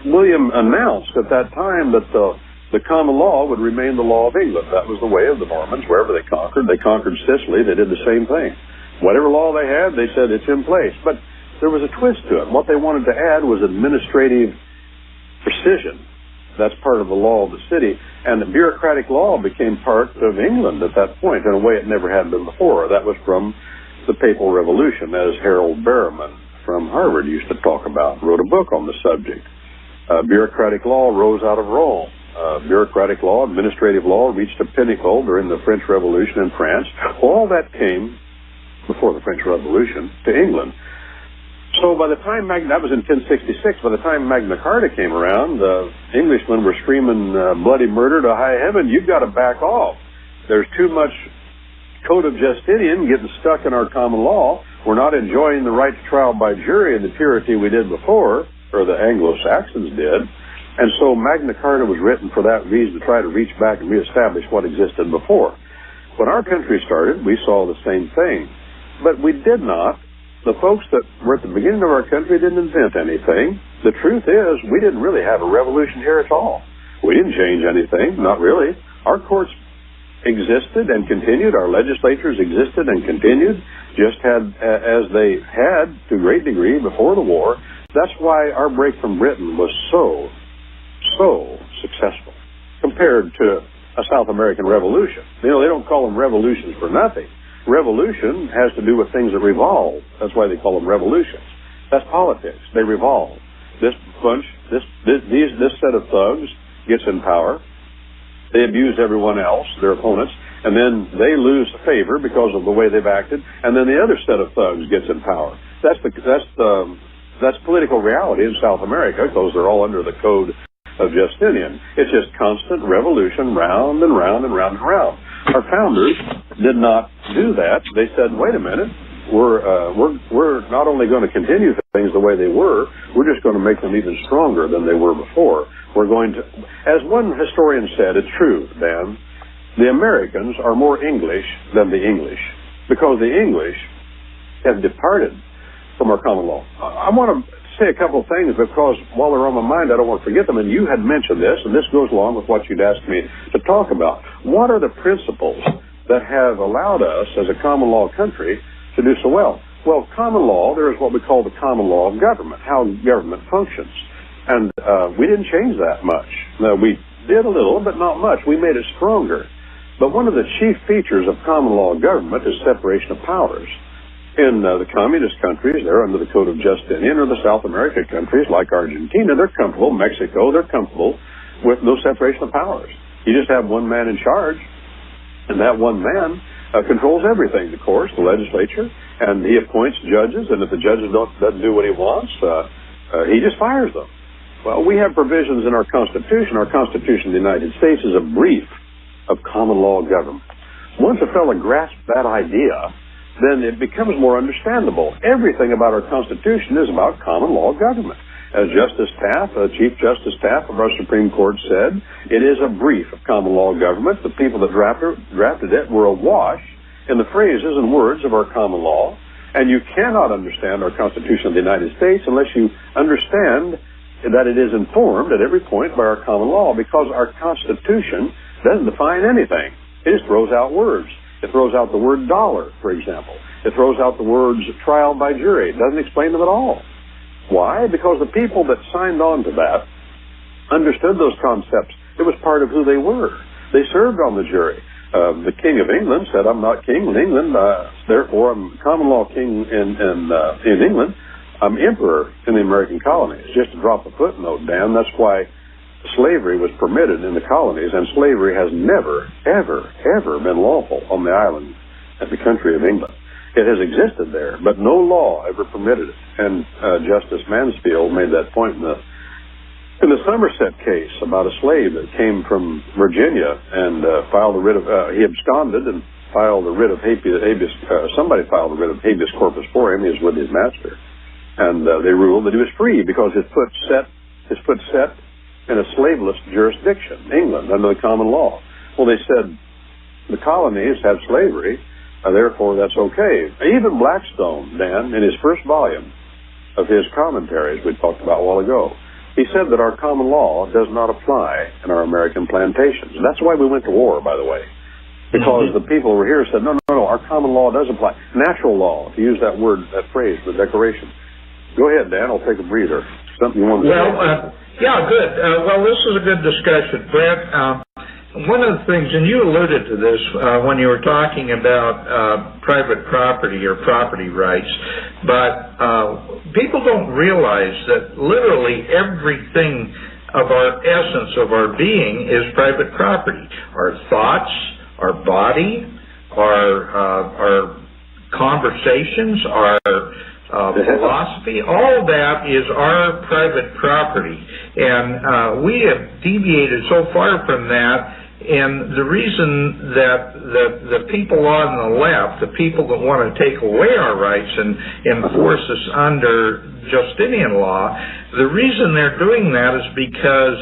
William announced at that time that the common law would remain the law of England. That was the way of the Normans, wherever they conquered. They conquered Sicily. They did the same thing. Whatever law they had, they said it's in place. But there was a twist to it. What they wanted to add was administrative precision. That's part of the law of the city. And the bureaucratic law became part of England at that point in a way it never had been before. That was from the Papal Revolution, as Harold Berriman from Harvard used to talk about, wrote a book on the subject. Bureaucratic law rose out of Rome. Bureaucratic law, administrative law reached a pinnacle during the French Revolution in France. All that came before the French Revolution to England. So by the time that was in 1066, by the time Magna Carta came around, Englishmen were screaming bloody murder to high heaven. You've got to back off. There's too much Code of Justinian getting stuck in our common law. We're not enjoying the right to trial by jury in the purity we did before, or the Anglo-Saxons did. And so Magna Carta was written for that reason, to try to reach back and reestablish what existed before. When our country started, we saw the same thing. But we did not. The folks that were at the beginning of our country didn't invent anything. The truth is, we didn't really have a revolution here at all. We didn't change anything, not really. Our courts existed and continued. Our legislatures existed and continued, just as they had to a great degree before the war. That's why our break from Britain was so successful compared to a South American revolution. You know, they don't call them revolutions for nothing. Revolution has to do with things that revolve. That's why they call them revolutions. That's politics. They revolve. This set of thugs gets in power. They abuse everyone else, their opponents, and then they lose favor because of the way they've acted. And then the other set of thugs gets in power. That's political reality in South America, because they're all under the Code of Justinian. It's just constant revolution, round and round and round and round. Our founders did not do that. They said, wait a minute, we're not only going to continue things the way they were, we're just going to make them even stronger than they were before. We're going to, as one historian said, it's true, Dan, the Americans are more English than the English, because the English have departed from our common law. I want to say a couple of things, because while they're on my mind, I don't want to forget them. And you had mentioned this, and this goes along with what you'd asked me to talk about. What are the principles that have allowed us, as a common law country, to do so well? Well, common law, there is what we call the common law of government, how government functions. And we didn't change that much. We did a little, but not much. We made it stronger. But one of the chief features of common law government is separation of powers. In the communist countries, they're under the Code of Justinian, or the South American countries like Argentina, they're comfortable. Mexico, they're comfortable with no separation of powers. You just have one man in charge, and that one man controls everything, of course, the legislature, and he appoints judges, and if the judges doesn't do what he wants, he just fires them. Well, we have provisions in our Constitution. Our Constitution of the United States is a brief of common law government. Once a fellow grasps that idea, then it becomes more understandable. Everything about our Constitution is about common law government. As Justice Taft, Chief Justice Taft of our Supreme Court said, it is a brief of common law government. The people that drafted it were awash in the phrases and words of our common law, and you cannot understand our Constitution of the United States unless you understand that it is informed at every point by our common law, because our Constitution doesn't define anything. It just throws out words. It throws out the word dollar, for example. It throws out the words trial by jury. It doesn't explain them at all. Why? Because the people that signed on to that understood those concepts. It was part of who they were. They served on the jury. The King of England said, I'm not king in England, therefore I'm common law king in England. I'm emperor in the American colonies. Just to drop a footnote, Dan, that's why slavery was permitted in the colonies, and slavery has never, ever, ever been lawful on the island and the country of England. It has existed there, but no law ever permitted it. And Justice Mansfield made that point in the Somerset case about a slave that came from Virginia and filed a writ of, he absconded and filed a writ of habeas, somebody filed a writ of habeas corpus for him. He was with his master. And they ruled that he was free because his foot set in a slaveless jurisdiction, England, under the common law. Well, they said the colonies have slavery, therefore that's okay. Even Blackstone, Dan, in his first volume of his commentaries we talked about a while ago, he said that our common law does not apply in our American plantations. And that's why we went to war, by the way, because the people over here said, no, our common law does apply. Natural law, to use that word, that phrase, the Declaration. Go ahead, Dan, I'll take a breather. Something you want to say? Yeah, good. Well, this is a good discussion, Brent. one of the things, and you alluded to this when you were talking about private property or property rights, but people don't realize that literally everything of our essence, of our being, is private property. Our thoughts, our body, our conversations, our philosophy, all that is our private property. And we have deviated so far from that, and the reason that the people on the left, the people that want to take away our rights and enforce us under Justinian law, the reason they're doing that is because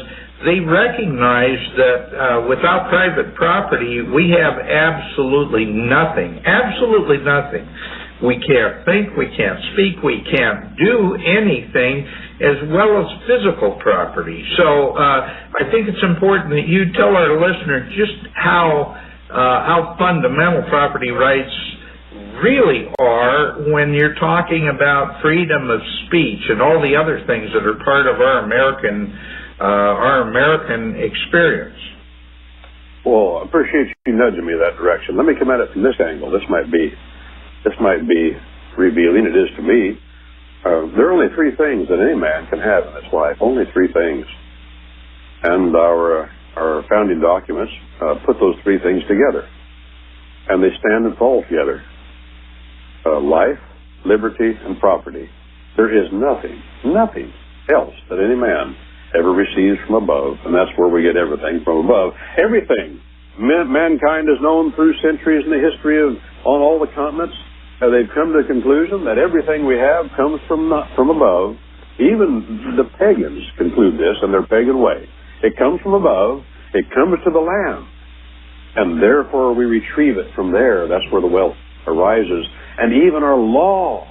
they recognize that without private property, we have absolutely nothing. Absolutely nothing. We can't think, we can't speak, we can't do anything, as well as physical property. So I think it's important that you tell our listeners just how fundamental property rights really are when you're talking about freedom of speech and all the other things that are part of our American experience. Well, I appreciate you nudging me that direction. Let me come at it from this angle. This might be revealing. It is to me. There are only three things that any man can have in this life. Only three things. And our founding documents put those three things together. And they stand and fall together. Life, liberty, and property. There is nothing else that any man ever receives from above, and that's where we get everything from above. Everything mankind has known through centuries in the history on all the continents. They've come to the conclusion that everything we have comes from above. Even the pagans conclude this in their pagan way. It comes from above. It comes to the land. And therefore we retrieve it from there. That's where the wealth arises. And even our law,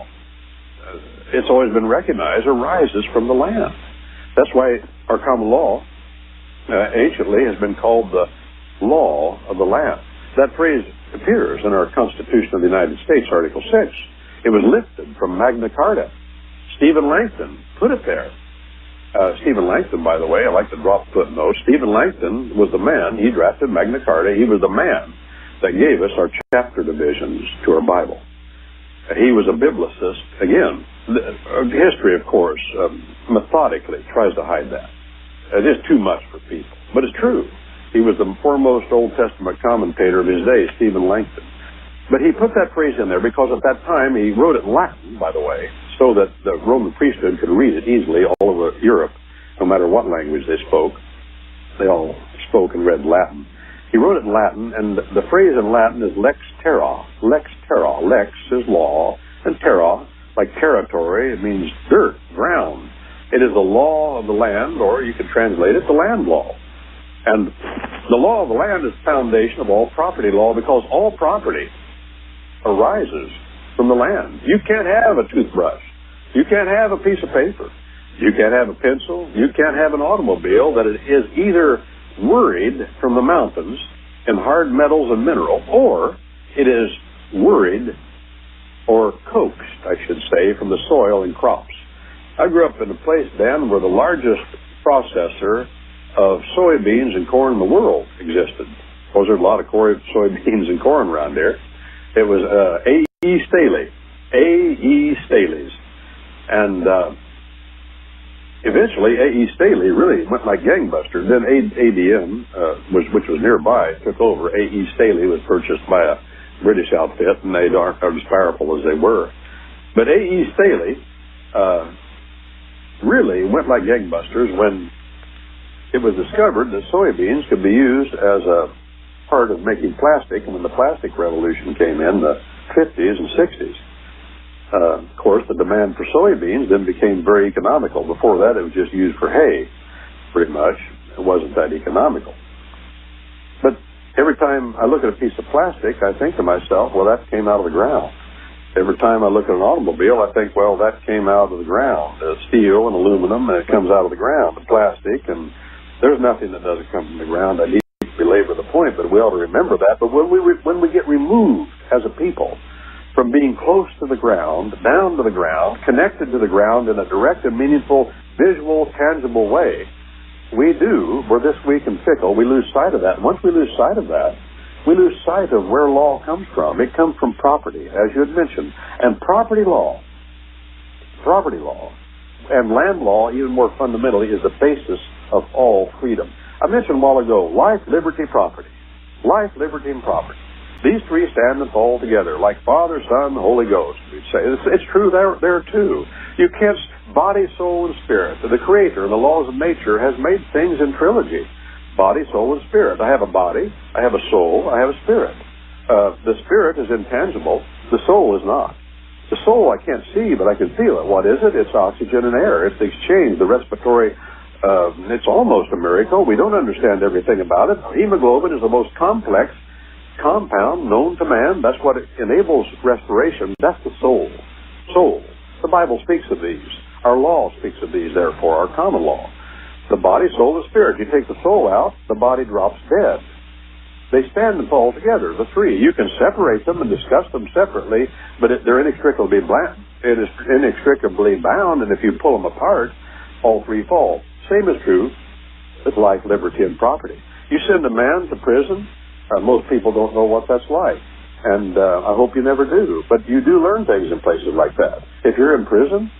it's always been recognized, arises from the land. That's why our common law anciently has been called the law of the land. That phrase appears in our Constitution of the United States, Article 6. It was lifted from Magna Carta. Stephen Langton put it there. Stephen Langton, by the way, I like to drop footnotes. Stephen Langton was the man, he drafted Magna Carta. He was the man that gave us our chapter divisions to our Bible. He was a biblicist. Again, history, of course, methodically tries to hide that. It is too much for people, but it's true. He was the foremost Old Testament commentator of his day, Stephen Langton. But he put that phrase in there because at that time he wrote it in Latin, by the way, so that the Roman priesthood could read it easily all over Europe, no matter what language they spoke. They all spoke and read Latin. He wrote it in Latin, and the phrase in Latin is lex terra. Lex terra. Lex is law, and terra, like territory, it means dirt, ground. It is the law of the land, or you could translate it the land law. And the law of the land is the foundation of all property law because all property arises from the land. You can't have a toothbrush. You can't have a piece of paper. You can't have a pencil. You can't have an automobile that is either worried from the mountains in hard metals and mineral, or it is worried or coaxed, I should say, from the soil and crops. I grew up in a place, Dan, where the largest processor of soybeans and corn in the world existed. Because there's a lot of soybeans and corn around there. It was A.E. Staley. A.E. Staley's. And eventually A.E. Staley really went like gangbusters. Then ADM, which was nearby, took over. A.E. Staley was purchased by a British outfit, and they aren't as powerful as they were. But A.E. Staley really went like gangbusters when it was discovered that soybeans could be used as a part of making plastic, and when the plastic revolution came in the 50s and 60s, of course, the demand for soybeans then became very economical. Before that, it was just used for hay, pretty much. It wasn't that economical. But every time I look at a piece of plastic, I think to myself, well, that came out of the ground. Every time I look at an automobile, I think, well, that came out of the ground. Steel and aluminum, and it comes out of the ground. The plastic, and there's nothing that doesn't come from the ground. I need to belabor the point, but we ought to remember that. But when we get removed as a people from being close to the ground, down to the ground, connected to the ground in a direct and meaningful, visual, tangible way, we do, we're this weak and fickle, we lose sight of that. And once we lose sight of that, we lose sight of where law comes from. It comes from property, as you had mentioned. And property law, and land law, even more fundamentally, is the basis of all freedom. I mentioned a while ago, life, liberty, property. Life, liberty, and property. These three stand and fall together, like Father, Son, Holy Ghost, we'd say. It's true there too. You can't, body, soul, and spirit. The Creator, the laws of nature, has made things in trilogy. Body, soul, and spirit. I have a body, I have a soul, I have a spirit. The spirit is intangible, the soul is not. The soul I can't see, but I can feel it. What is it? It's oxygen and air. It's the exchange, the respiratory. It's almost a miracle. We don't understand everything about it. Hemoglobin is the most complex compound known to man. That's what enables respiration. That's the soul. Soul. The Bible speaks of these. Our law speaks of these, therefore, our common law. The body, soul, and spirit. You take the soul out, the body drops dead. They stand and fall together, the three. You can separate them and discuss them separately, but they're inextricably bound, and if you pull them apart, all three fall. Same is true with life, liberty, and property. You send a man to prison, most people don't know what that's like, and I hope you never do, but you do learn things in places like that. If you're in prison,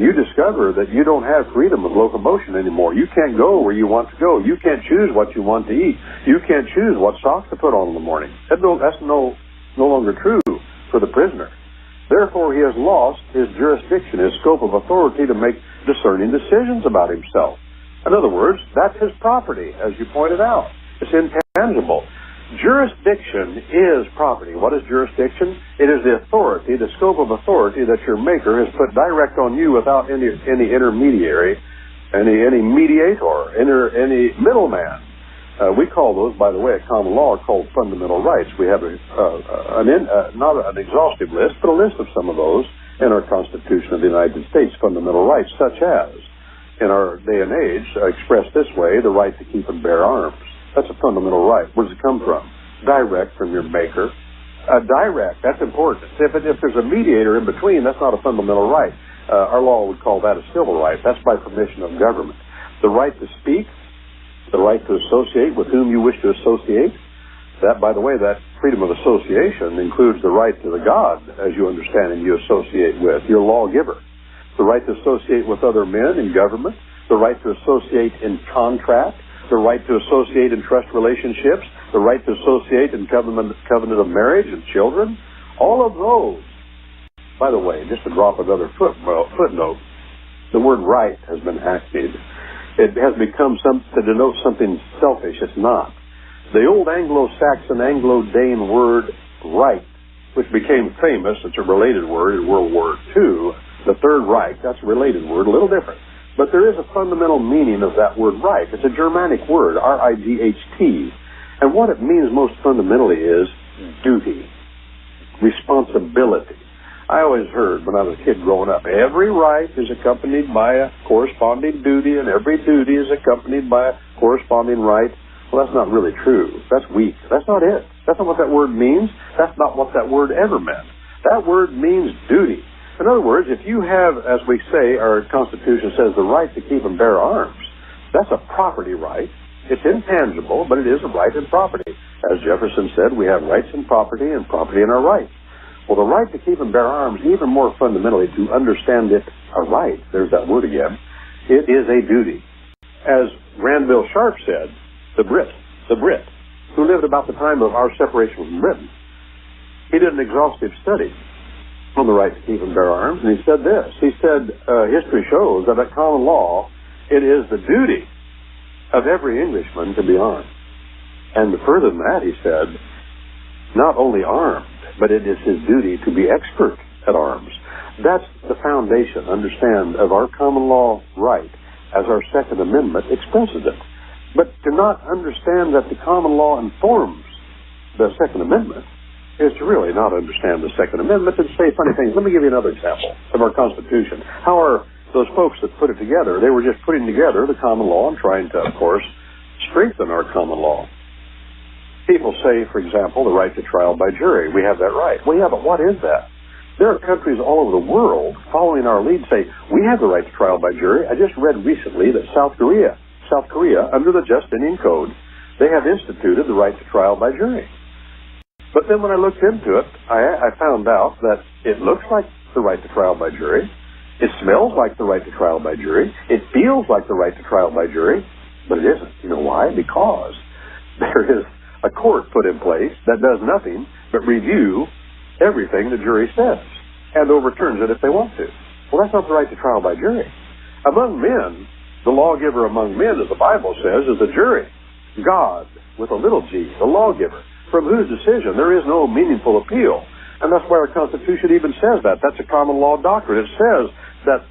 you discover that you don't have freedom of locomotion anymore. You can't go where you want to go. You can't choose what you want to eat. You can't choose what socks to put on in the morning. That's no longer true for the prisoner. Therefore, he has lost his jurisdiction, his scope of authority to make discerning decisions about himself. In other words, that's his property, as you pointed out. It's intangible. Jurisdiction is property. What is jurisdiction? It is the authority, the scope of authority that your Maker has put direct on you without any intermediary, any mediator, any middleman. We call those, by the way, at common law, called fundamental rights. We have not an exhaustive list, but a list of some of those in our Constitution of the United States, fundamental rights, such as, in our day and age, expressed this way, the right to keep and bear arms. That's a fundamental right. Where does it come from? Direct from your Maker. Direct, that's important. If there's a mediator in between, that's not a fundamental right. Our law would call that a civil right. That's by permission of government. The right to speak, the right to associate with whom you wish to associate. That, by the way, that freedom of association includes the right to the God, as you understand, and you associate with, your lawgiver. The right to associate with other men in government. The right to associate in contract. The right to associate in trust relationships, the right to associate in covenant of marriage and children, all of those. By the way, just to drop another footnote, the word right has been hackneyed. It has become to denote something selfish. It's not. The old Anglo-Saxon, Anglo-Dane word right, which became famous, it's a related word in World War II, the Third Reich, that's a related word, a little different. But there is a fundamental meaning of that word right. It's a Germanic word, R-I-G-H-T. And what it means most fundamentally is duty, responsibility. I always heard when I was a kid growing up, every right is accompanied by a corresponding duty, and every duty is accompanied by a corresponding right. Well, that's not really true. That's weak. That's not it. That's not what that word means. That's not what that word ever meant. That word means duty. In other words, if you have, as we say, our Constitution says, the right to keep and bear arms, that's a property right. It's intangible, but it is a right and property. As Jefferson said, we have rights and property in our rights. Well, the right to keep and bear arms, even more fundamentally, to understand it a right, there's that word again, it is a duty. As Granville Sharp said, the Brit, who lived about the time of our separation from Britain, he did an exhaustive study on the right to keep and bear arms, and he said this. He said, history shows that at common law, it is the duty of every Englishman to be armed. And further than that, he said, not only armed, but it is his duty to be expert at arms. That's the foundation, understand, of our common law right, as our Second Amendment expresses it. But to not understand that the common law informs the Second Amendment is to really not understand the Second Amendment and say funny things. Let me give you another example of our Constitution. How are those folks that put it together, they were just putting together the common law and trying to, of course, strengthen our common law. People say, for example, the right to trial by jury. We have that right. Well, yeah, but what is that? There are countries all over the world following our lead say, we have the right to trial by jury. I just read recently that South Korea South Korea, under the Justinian Code, they have instituted the right to trial by jury. But then when I looked into it, I found out that it looks like the right to trial by jury. It smells like the right to trial by jury. It feels like the right to trial by jury, but it isn't. You know why? Because there is a court put in place that does nothing but review everything the jury says and overturns it if they want to. Well, that's not the right to trial by jury. Among men, the lawgiver among men, as the Bible says, is the jury. God, with a little g, the lawgiver, from whose decision there is no meaningful appeal. And that's why our Constitution even says that. That's a common law doctrine. It says that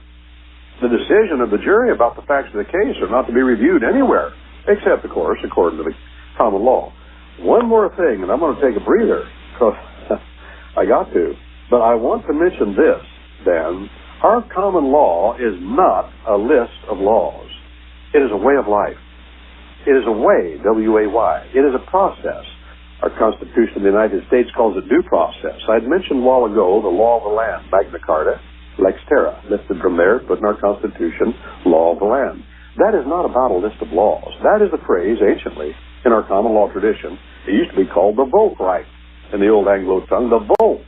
the decision of the jury about the facts of the case are not to be reviewed anywhere, except, of course, according to the common law. One more thing, and I'm going to take a breather, because I got to. But I want to mention this, Dan. Our common law is not a list of laws. It is a way of life. It is a way, W-A-Y. It is a process. Our Constitution of the United States calls it due process. I had mentioned a while ago the law of the land, Magna Carta, Lex Terra, lifted from there, put in our Constitution, law of the land. That is not about a list of laws. That is a phrase, anciently, in our common law tradition. It used to be called the Volk right in the old Anglo tongue, the Volk.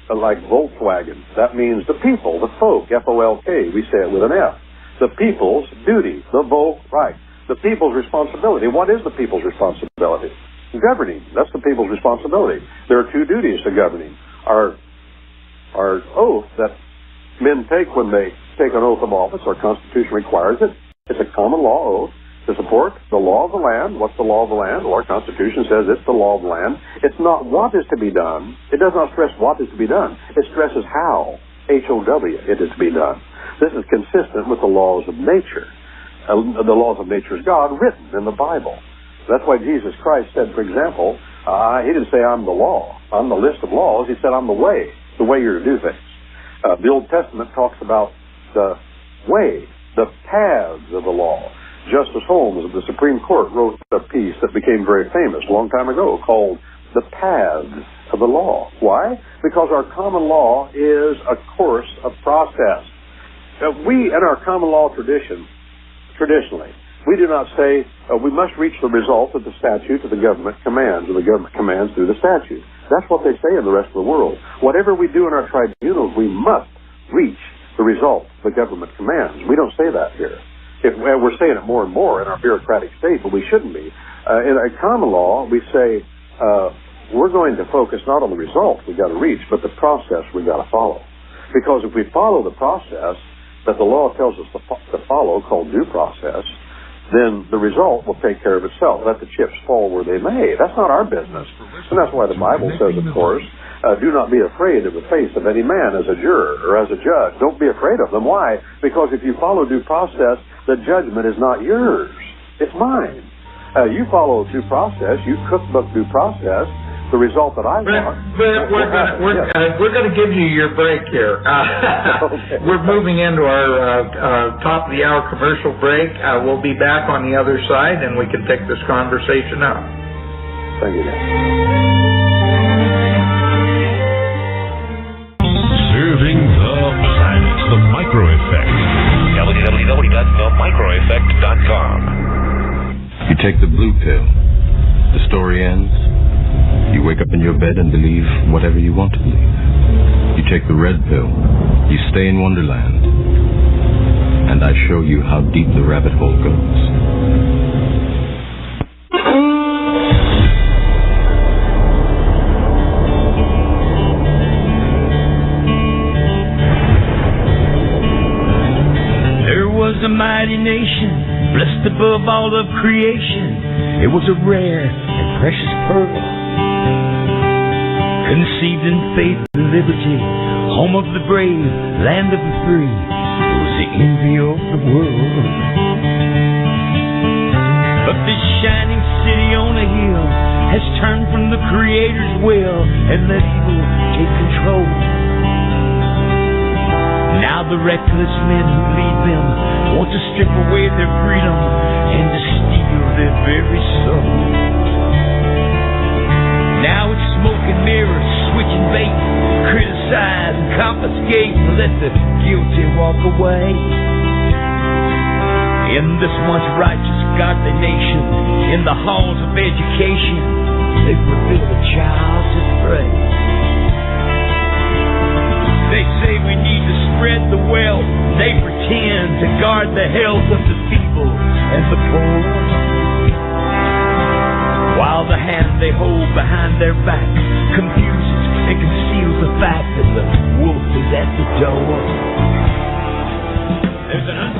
Like Volkswagen. That means the people, the folk, F-O-L-K. We say it with an F. The people's duty, the Volk right. The people's responsibility. What is the people's responsibility? Governing. That's the people's responsibility. There are two duties to governing. Our oath that men take when they take an oath of office, our Constitution requires it. It's a common law oath to support the law of the land. What's the law of the land? Well, our Constitution says it's the law of the land. It's not what is to be done. It does not stress what is to be done. It stresses how, H-O-W, it is to be done. This is consistent with the laws of nature. The laws of nature is God written in the Bible. That's why Jesus Christ said, for example, he didn't say I'm the law. I'm the list of laws. He said I'm the way you're to do things. The Old Testament talks about the way, the paths of the law. Justice Holmes of the Supreme Court wrote a piece that became very famous a long time ago called The Paths of the Law. Why? Because our common law is a course of process. We, in our common law traditionally, we do not say we must reach the result that the statute of the government commands, or the government commands through the statute. That's what they say in the rest of the world. Whatever we do in our tribunals, we must reach the result the government commands. We don't say that here. We're saying it more and more in our bureaucratic state, but we shouldn't be. In a common law, we say we're going to focus not on the result we got to reach, but the process we got to follow. Because if we follow the process that the law tells us to follow, called due process, then the result will take care of itself. Let the chips fall where they may. That's not our business. And that's why the Bible says, of course, do not be afraid of the face of any man as a juror or as a judge. Don't be afraid of them. Why? Because if you follow due process, the judgment is not yours. It's mine. You follow due process. You cookbook due process. The result that I want. We're going to give you your break here. Okay. We're moving into our top of the hour commercial break. We'll be back on the other side, and we can pick this conversation up. Thank you, Dan. Serving the planet. The Micro Effect. www.themicroeffect.com. You take the blue pill. The story ends. You wake up in your bed and believe whatever you want to believe. You take the red pill. You stay in Wonderland. And I show you how deep the rabbit hole goes. There was a mighty nation, blessed above all of creation. It was a rare and precious pearl, conceived in faith and liberty, home of the brave, land of the free. It was the envy of the world. But this shining city on a hill has turned from the Creator's will and let evil take control. Now the reckless men who lead them want to strip away their freedom and to steal their very soul. Now it's smoke and mirrors, switching bait, criticize and confiscate, and let the guilty walk away. In this once righteous godly nation, in the halls of education, they've revealed a child's afraid. They say we need to spread the wealth. They pretend to guard the health of the feeble and the poor, while the hand they hold behind their back confuses and conceals the fact that the wolf is at the door.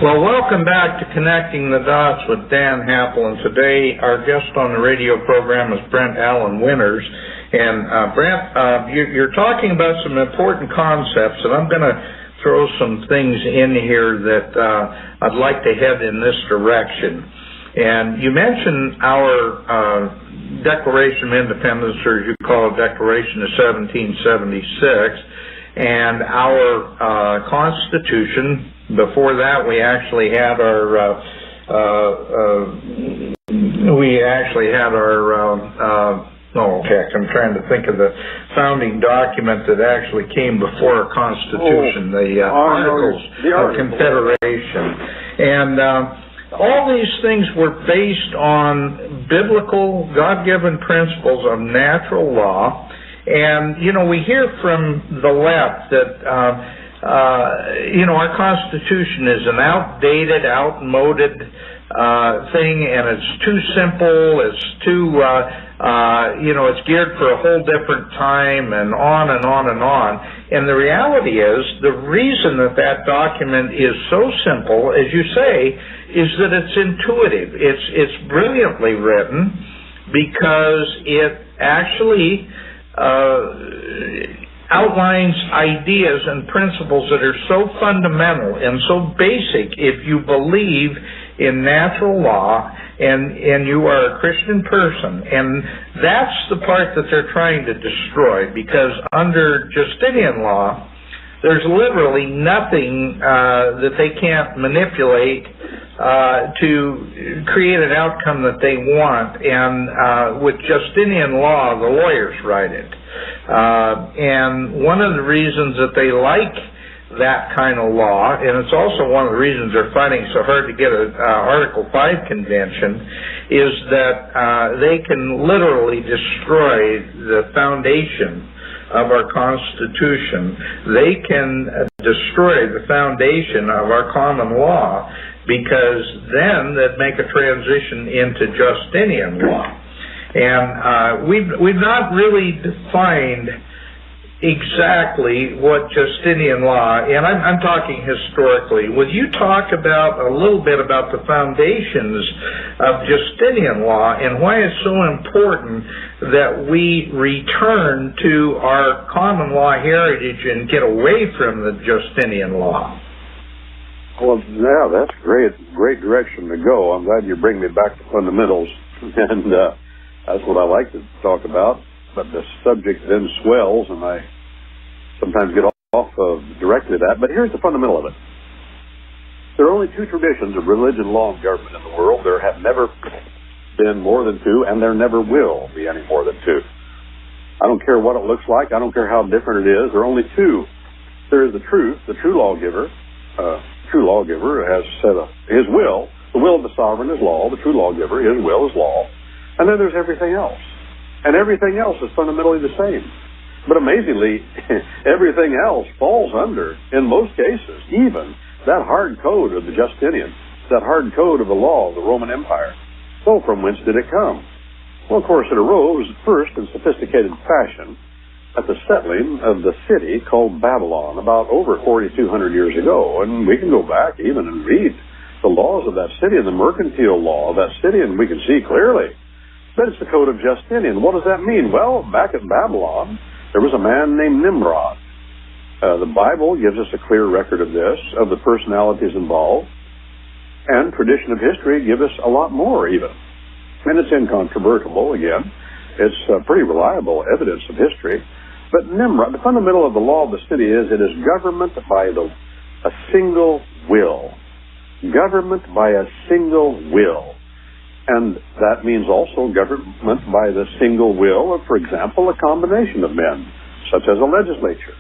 Well, welcome back to Connecting the Dots with Dan Happel, and today our guest on the radio program is Brent Allen Winters. And Brent, you're talking about some important concepts, and I'm going to throw some things in here that I'd like to head in this direction. And you mentioned our Declaration of Independence, or as you call it, Declaration of 1776, and our Constitution. Before that, we actually had our I'm trying to think of the founding document that actually came before our Constitution, the Articles of Confederation. And all these things were based on biblical, God-given principles of natural law. And, you know, we hear from the left that, our Constitution is an outdated, outmoded thing, and it's too simple, it's too, it's geared for a whole different time, and on and on and on. And the reality is, the reason that document is so simple, as you say, is that it's intuitive. It's brilliantly written because it actually outlines ideas and principles that are so fundamental and so basic if you believe in natural law and you are a Christian person. And that's the part that they're trying to destroy, because under Justinian law, there's literally nothing that they can't manipulate to create an outcome that they want. And with Justinian law, the lawyers write it. And one of the reasons that they like that kind of law, and it's also one of the reasons they're fighting so hard to get an Article 5 convention, is that they can literally destroy the foundation of our Constitution. They can destroy the foundation of our common law, because then they'd make a transition into Justinian law. And we've not really defined exactly what Justinian law, and I'm talking historically. Would you talk about a little bit about the foundations of Justinian law and why it's so important that we return to our common law heritage and get away from the Justinian law? Well, yeah, that's great direction to go. I'm glad you bring me back to fundamentals, and that's what I like to talk about. But the subject then swells, and I sometimes get off of directly that. But here's the fundamental of it. There are only two traditions of religion, law, and government in the world. There have never been more than two, and there never will be any more than two. I don't care what it looks like. I don't care how different it is. There are only two. There is the truth, the true lawgiver. True lawgiver has said his will. The will of the sovereign is law. The true lawgiver, his will, is law. And then there's everything else. And everything else is fundamentally the same. But amazingly, everything else falls under, in most cases, even that hard code of the Justinians, that hard code of the law of the Roman Empire. So from whence did it come? Well, of course, it arose first in sophisticated fashion at the settling of the city called Babylon, about over 4,200 years ago. And we can go back even and read the laws of that city and the mercantile law of that city, and we can see clearly that it's the code of Justinian. What does that mean? Well, back at Babylon, there was a man named Nimrod. The Bible gives us a clear record of this, of the personalities involved, and tradition of history gives us a lot more even. And it's incontrovertible, again. It's pretty reliable evidence of history. But Nimrod, the fundamental of the law of the city is it is government by a single will. Government by a single will. And that means also government by the single will of, for example, a combination of men, such as a legislature.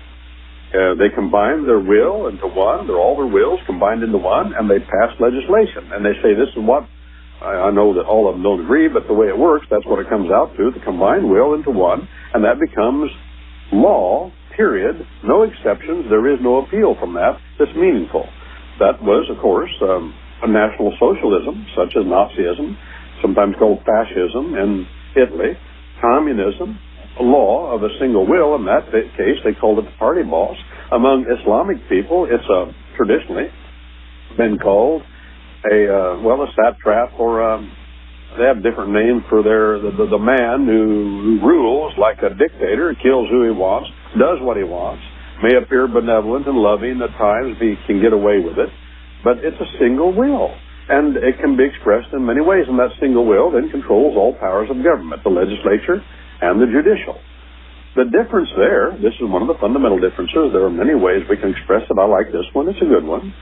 They combine their will into one, all their wills combined into one, and they pass legislation. And they say, this is what, I know that all of them don't agree, but the way it works, that's what it comes out to, the combined will into one, and that becomes law, period, no exceptions, there is no appeal from that that's meaningful. That was, of course, a national socialism, such as Nazism, sometimes called fascism in Italy, communism, a law of a single will. In that case, they called it the party boss. Among Islamic people, it's traditionally been called a satrap, or they have different names for the man who rules like a dictator, kills who he wants, does what he wants, may appear benevolent and loving at times, he can get away with it, but it's a single will. And it can be expressed in many ways, and that single will then controls all powers of government, the legislature and the judicial. The difference there, this is one of the fundamental differences. There are many ways we can express it. I like this one. It's a good one.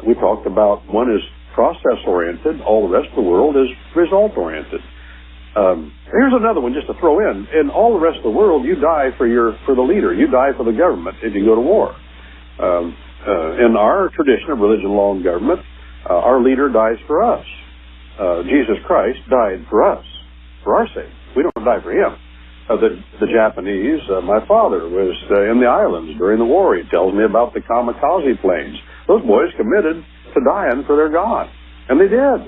We talked about one is process-oriented. All the rest of the world is result-oriented. Here's another one just to throw in. In all the rest of the world, you die for the leader. You die for the government if you go to war. In our tradition of religion, law, and government, our leader dies for us. Jesus Christ died for us, for our sake. We don't die for him. The Japanese, my father was in the islands during the war. He tells me about the kamikaze planes. Those boys committed to dying for their God. And they did.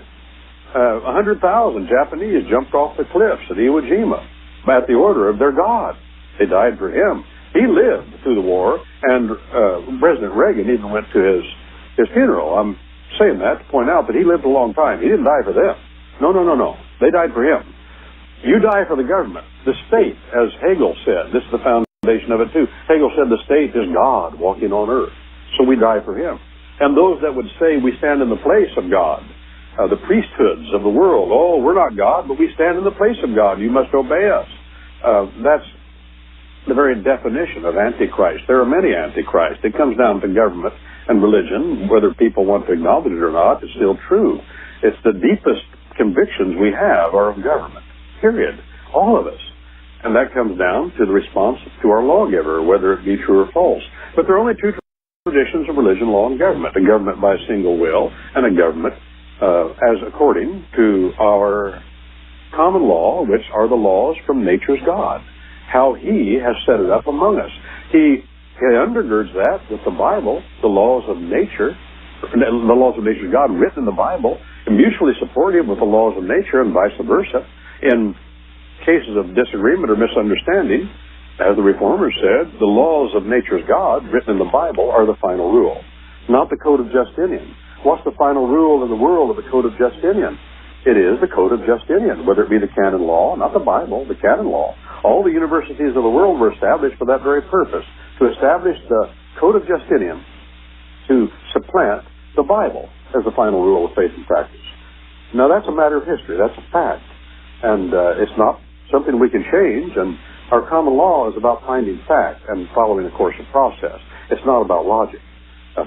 100,000 Japanese jumped off the cliffs at Iwo Jima at the order of their God. They died for him. He lived through the war, and President Reagan even went to his funeral. I'm saying that to point out that he lived a long time. He didn't die for them. No. They died for him. You die for the government. The state, as Hegel said, this is the foundation of it too. Hegel said the state is God walking on earth. So we die for him. And those that would say we stand in the place of God, the priesthoods of the world, oh, we're not God, but we stand in the place of God. You must obey us. That's the very definition of Antichrist. There are many Antichrists. It comes down to government and religion. Whether people want to acknowledge it or not, it's still true. It's the deepest convictions we have are of government. Period. All of us. And that comes down to the response to our lawgiver, whether it be true or false. But there are only two traditions of religion, law, and government. A government by a single will, and a government as according to our common law, which are the laws from nature's God. How he has set it up among us. He undergirds that with the Bible, the laws of nature, the laws of nature's God written in the Bible, and mutually supportive with the laws of nature and vice versa. In cases of disagreement or misunderstanding, as the Reformers said, the laws of nature's God, written in the Bible, are the final rule, not the Code of Justinian. What's the final rule in the world of the Code of Justinian? It is the Code of Justinian, whether it be the canon law, not the Bible, the canon law. All the universities of the world were established for that very purpose, to establish the Code of Justinian, to supplant the Bible as the final rule of faith and practice. Now, that's a matter of history. That's a fact. And it's not something we can change, and our common law is about finding fact and following a course of process. It's not about logic.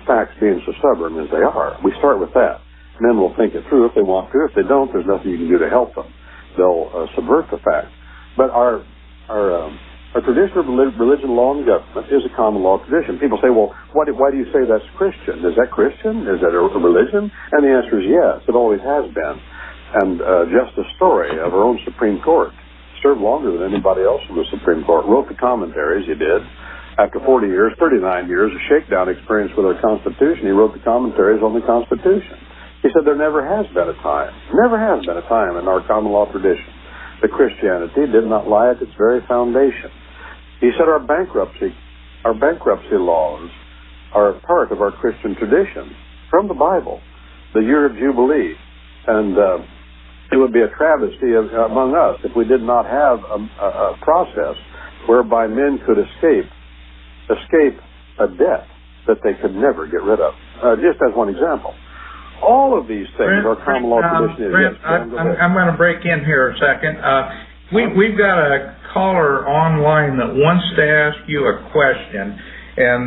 Facts being so stubborn as they are. We start with that. Men will think it through if they want to. If they don't, there's nothing you can do to help them. They'll subvert the fact. But our tradition of religion, law, and government is a common law tradition. People say, well, why do you say that's Christian? Is that Christian? Is that a religion? And the answer is yes. It always has been. And Justice Story of our own Supreme Court served longer than anybody else in the Supreme Court. Wrote the commentaries, he did. After 40 years, 39 years of shakedown experience with our Constitution, he wrote the commentaries on the Constitution. He said there never has been a time in our common law tradition that Christianity did not lie at its very foundation. He said our bankruptcy laws are part of our Christian tradition from the Bible, the year of Jubilee. And it would be a travesty among us if we did not have a process whereby men could escape a debt that they could never get rid of. Just as one example. All of these things are common law tradition. I'm going to break in here a second. We've got a caller online that wants to ask you a question, and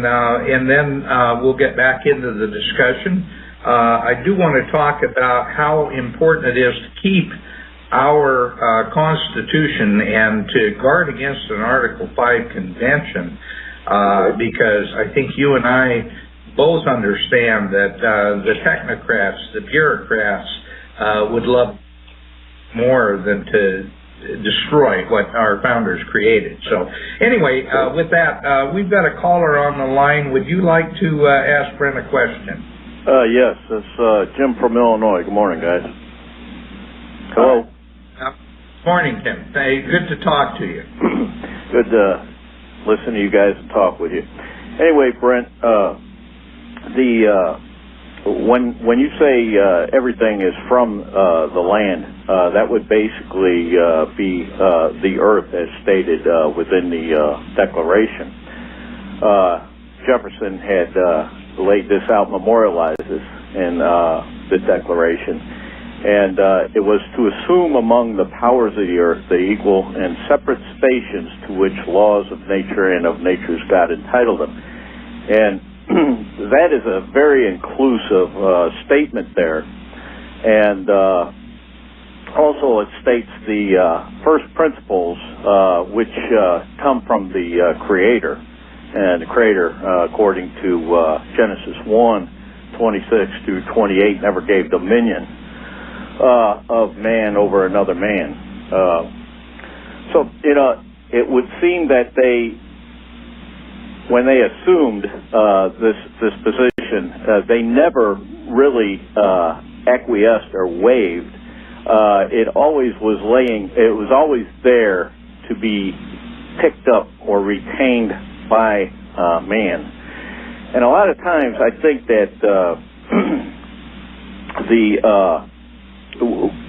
then we'll get back into the discussion. I do want to talk about how important it is to keep our Constitution and to guard against an Article 5 convention. because I think you and I both understand that the technocrats, the bureaucrats, would love more than to destroy what our founders created. So anyway, with that, we've got a caller on the line. Would you like to ask Brent a question? Yes, it's Jim from Illinois. Good morning, guys. Hello. Morning, Tim. Hey, good to talk to you. Good to listen to you guys and talk with you. Anyway, Brent, when you say everything is from the land, that would basically be the earth as stated within the Declaration. Jefferson had laid this out, memorialized this in the Declaration, and it was to assume among the powers of the earth the equal and separate stations to which laws of nature and of nature's God entitle them. And that is a very inclusive statement there. And also it states the first principles which come from the Creator. And the Creator, according to Genesis 1:26 through 28, never gave dominion of man over another man. So, it would seem that when they assumed this position, they never really acquiesced or waived. It was always there to be picked up or retained by man. And a lot of times I think that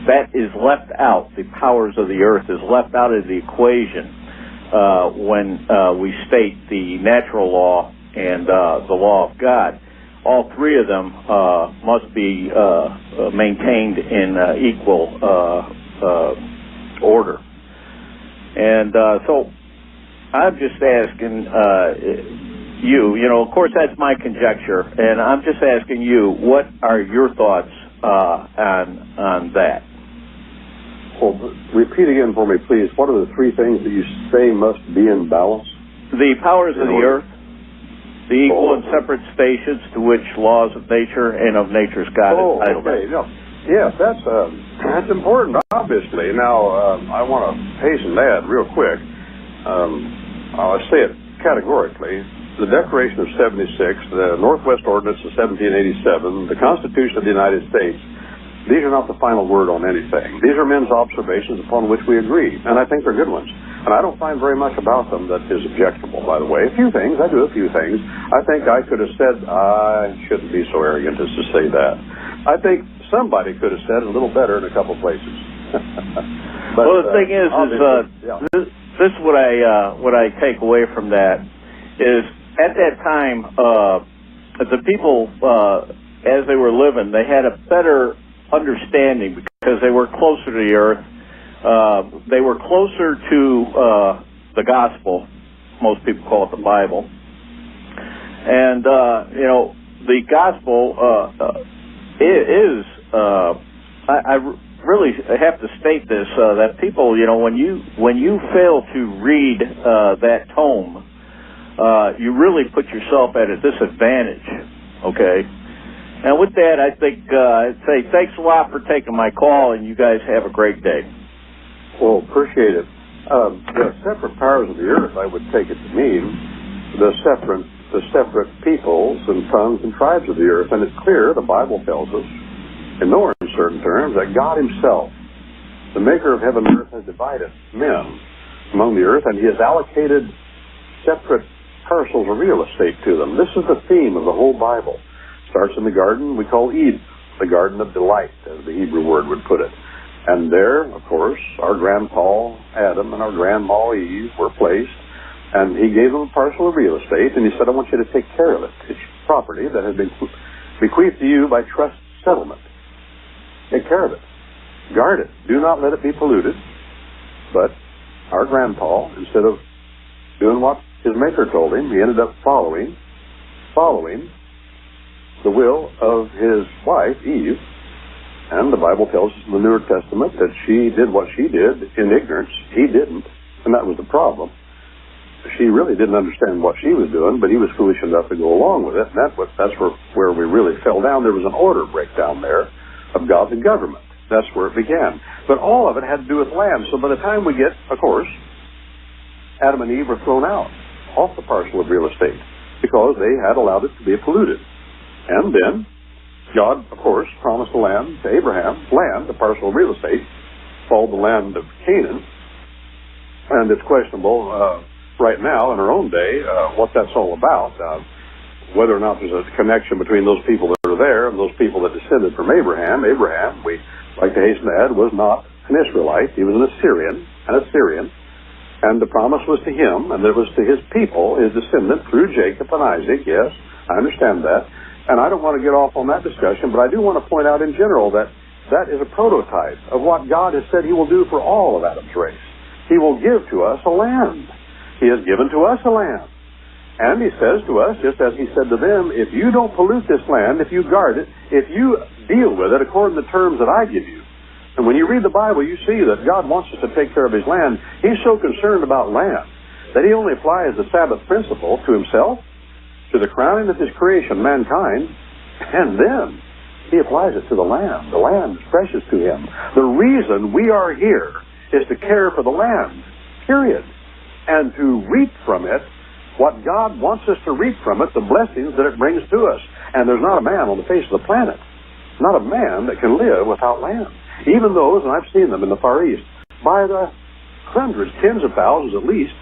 that is left out. The powers of the earth is left out of the equation when we state the natural law and the law of God. All three of them must be maintained in equal order. And so I'm just asking you, of course that's my conjecture, and I'm just asking you, what are your thoughts on that? Well, repeat again for me, please. What are the three things that you say must be in balance? The powers of the earth, the equal and separate stations to which laws of nature and of nature's God entitle them. No. Yes, that's important, obviously. Now, I want to hasten that real quick. I'll say it categorically. The Declaration of 76, the Northwest Ordinance of 1787, the Constitution of the United States, these are not the final word on anything. These are men's observations upon which we agree, and I think they're good ones. And I don't find very much about them that is objectionable, by the way. I do a few things. I think I could have said, I shouldn't be so arrogant as to say that. I think somebody could have said it a little better in a couple places. But, well, the thing is this is what I take away from that is at that time, the people, as they were living, they had a better understanding because they were closer to the earth. They were closer to the gospel. Most people call it the Bible. And, the gospel is, I really have to state this, that people, when you fail to read that tome, you really put yourself at a disadvantage, okay? And with that, I think I'd say thanks a lot for taking my call, and you guys have a great day. Well, appreciate it. The separate powers of the earth, I would take it to mean the separate peoples and tongues and tribes of the earth. And it's clear, the Bible tells us, in no uncertain terms, that God himself, the maker of heaven and earth, has divided men among the earth, and he has allocated separate parcels of real estate to them. This is the theme of the whole Bible. Starts in the garden we call Eden, the garden of delight, as the Hebrew word would put it. And there, of course, our grandpa Adam and our grandma Eve were placed, and he gave them a parcel of real estate, and he said, I want you to take care of it. It's property that has been bequeathed to you by trust settlement. Take care of it. Guard it. Do not let it be polluted. But our grandpa, instead of doing what his maker told him, he ended up following the will of his wife, Eve. And the Bible tells us in the New Testament that she did what she did in ignorance. He didn't, and that was the problem. she really didn't understand what she was doing, but he was foolish enough to go along with it, and that's where we really fell down. There was an order breakdown there of God's government. That's where it began. But all of it had to do with land. So by the time we get, of course, Adam and Eve were thrown out off the parcel of real estate because they had allowed it to be polluted. And then God, of course, promised the land to Abraham, land, the parcel of real estate, called the land of Canaan. And it's questionable right now in our own day what that's all about, whether or not there's a connection between those people that are there and those people that descended from Abraham. Abraham, we like to hasten to add, was not an Israelite. He was an Assyrian, and the promise was to him, and it was to his people, his descendant, through Jacob and Isaac. Yes, I understand that. And I don't want to get off on that discussion, but I do want to point out in general that that is a prototype of what God has said he will do for all of Adam's race. He will give to us a land. He has given to us a land. And he says to us, just as he said to them, if you don't pollute this land, if you guard it, if you deal with it according to the terms that I give you. And when you read the Bible, you see that God wants us to take care of his land. He's so concerned about land that he only applies the Sabbath principle to himself, to the crowning of his creation, mankind, and then he applies it to the land. The land is precious to him. The reason we are here is to care for the land, period, and to reap from it what God wants us to reap from it, the blessings that it brings to us. And there's not a man on the face of the planet, not a man that can live without land. Even those, and I've seen them in the Far East, by the hundreds, tens of thousands at least,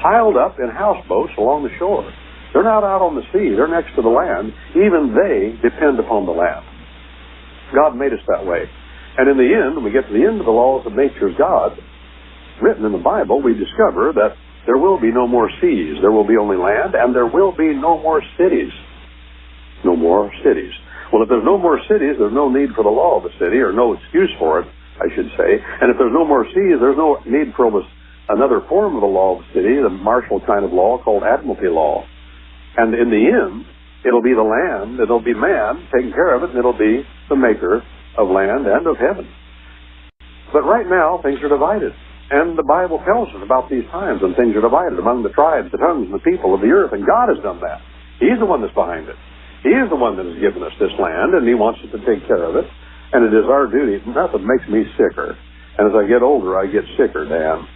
piled up in houseboats along the shore. They're not out on the sea. They're next to the land. Even they depend upon the land. God made us that way. And in the end, when we get to the end of the laws of nature's God, written in the Bible, we discover that there will be no more seas. There will be only land, and there will be no more cities. No more cities. Well, if there's no more cities, there's no need for the law of the city, or no excuse for it, I should say. And if there's no more seas, there's no need for another form of the law of the city, the martial kind of law called admiralty law. And in the end, it'll be the land, it'll be man taking care of it, and it'll be the maker of land and of heaven. But right now, things are divided. And the Bible tells us about these times when things are divided among the tribes, the tongues, and the people of the earth. And God has done that. He's the one that's behind it. He is the one that has given us this land, and he wants us to take care of it. And it is our duty. Nothing makes me sicker. And as I get older, I get sicker, Dan.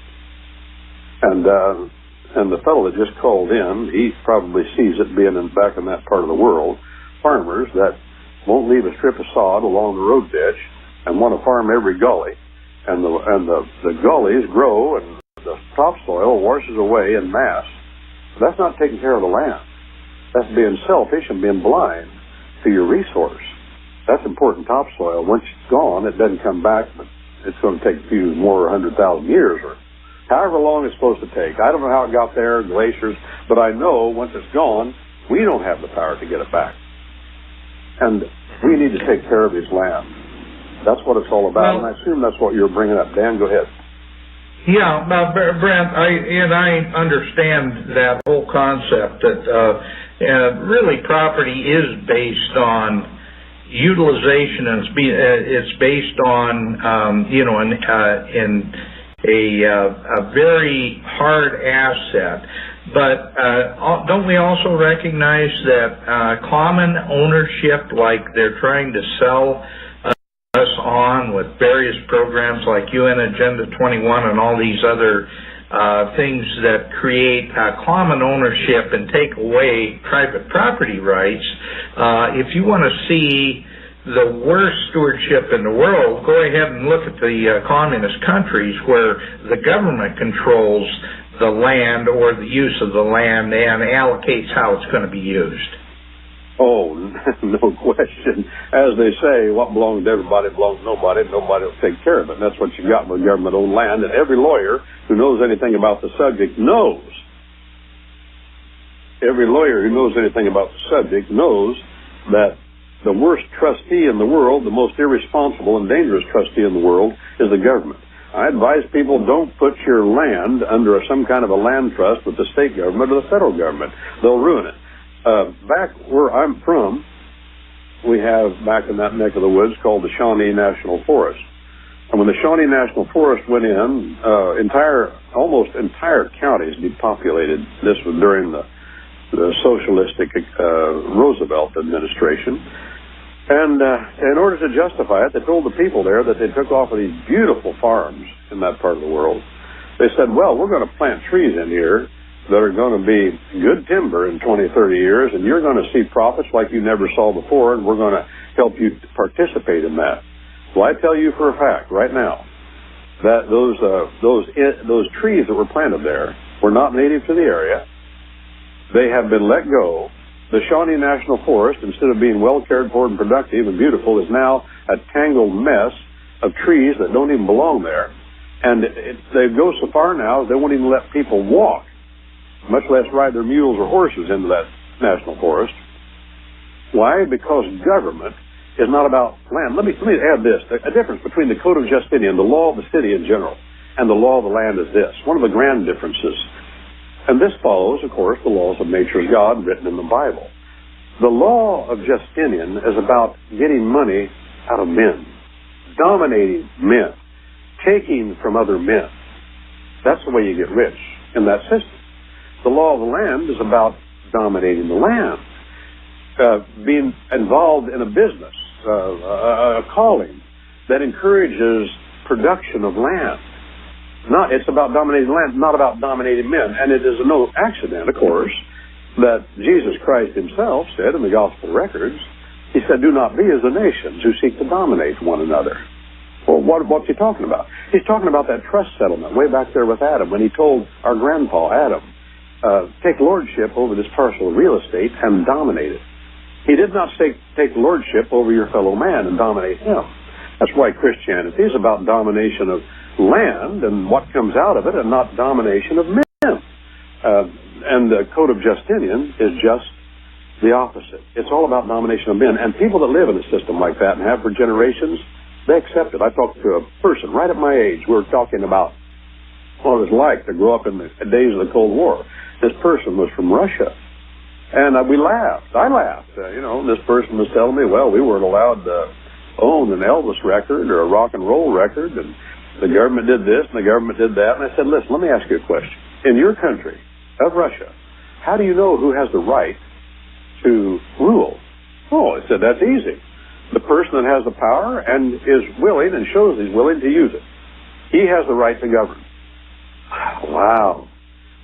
And the fellow that just called in, he probably sees it being back in that part of the world. Farmers that won't leave a strip of sod along the road ditch and want to farm every gully. And the gullies grow and the topsoil washes away in mass. That's not taking care of the land. That's being selfish and being blind to your resource. That's important topsoil. Once it's gone, it doesn't come back, but it's going to take a few more 100,000 years or however long it's supposed to take. I don't know how it got there, glaciers, but I know once it's gone, we don't have the power to get it back. And we need to take care of his land. That's what it's all about, and I assume that's what you're bringing up. Dan, go ahead. Yeah, Brent, I understand that whole concept that really property is based on utilization, and it's based on a very hard asset. But don't we also recognize that common ownership, like they're trying to sell us on with various programs like UN Agenda 21 and all these other things that create common ownership and take away private property rights, if you want to see the worst stewardship in the world, go ahead and look at the communist countries where the government controls the land or the use of the land and allocates how it's going to be used. Oh, no question. As they say, what belongs to everybody belongs to nobody. Nobody will take care of it. And that's what you got with government-owned land. And every lawyer who knows anything about the subject knows. Every lawyer who knows anything about the subject knows that the worst trustee in the world, the most irresponsible and dangerous trustee in the world, is the government. I advise people, don't put your land under some kind of a land trust with the state government or the federal government. They'll ruin it. Back where I'm from, we have back in that neck of the woods called the Shawnee National Forest. And when the Shawnee National Forest went in, almost entire counties depopulated. This was during the socialistic Roosevelt administration. And in order to justify it, they told the people there that they took off of these beautiful farms in that part of the world. They said, well, we're going to plant trees in here that are going to be good timber in 20, 30 years, and you're going to see profits like you never saw before, and we're going to help you participate in that. Well, I tell you for a fact right now that those trees that were planted there were not native to the area. They have been let go. The Shawnee National Forest, instead of being well cared for and productive and beautiful, is now a tangled mess of trees that don't even belong there. And they go so far now they won't even let people walk, much less ride their mules or horses into that national forest. Why? Because government is not about land. Let me add this. A difference between the Code of Justinian, the law of the city in general, and the law of the land is this. One of the grand differences. And this follows, of course, the laws of nature's God written in the Bible. The law of Justinian is about getting money out of men, dominating men, taking from other men. That's the way you get rich in that system. The law of the land is about dominating the land, being involved in a business, a calling that encourages production of land. It's about dominating land, not about dominating men. And it is no accident, of course, that Jesus Christ himself said in the gospel records, he said, do not be as the nations who seek to dominate one another. Well, what's he talking about? He's talking about that trust settlement way back there with Adam when he told our grandpa Adam, take lordship over this parcel of real estate and dominate it. He did not say take lordship over your fellow man and dominate him. That's why Christianity is about domination of land and what comes out of it, and not domination of men. And the Code of Justinian is just the opposite. It's all about domination of men. And people that live in a system like that and have for generations, they accept it. I talked to a person right at my age. We were talking about what it was like to grow up in the days of the Cold War. This person was from Russia. And we laughed. I laughed. This person was telling me, well, we weren't allowed to own an Elvis record or a rock and roll record, and the government did this and the government did that. And I said, listen, let me ask you a question. In your country of Russia, how do you know who has the right to rule? Oh, I said, that's easy. The person that has the power and is willing and shows he's willing to use it. He has the right to govern. Wow.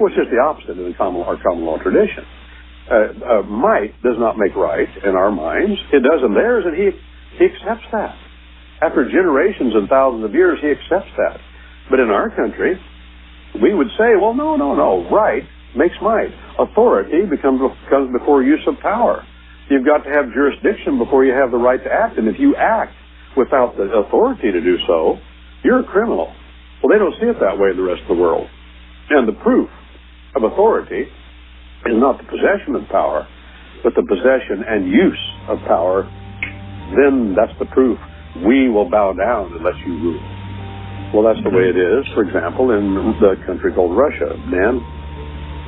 Which is the opposite of our common law tradition. Might does not make right in our minds. It does in theirs, and he accepts that. After generations and thousands of years, he accepts that. But in our country, we would say, well, no. Right makes might. Authority comes before use of power. You've got to have jurisdiction before you have the right to act. And if you act without the authority to do so, you're a criminal. Well, they don't see it that way in the rest of the world. And the proof of authority is not the possession of power, but the possession and use of power. Then that's the proof. We will bow down and let you rule. Well, that's the way it is, for example, in the country called Russia. Dan,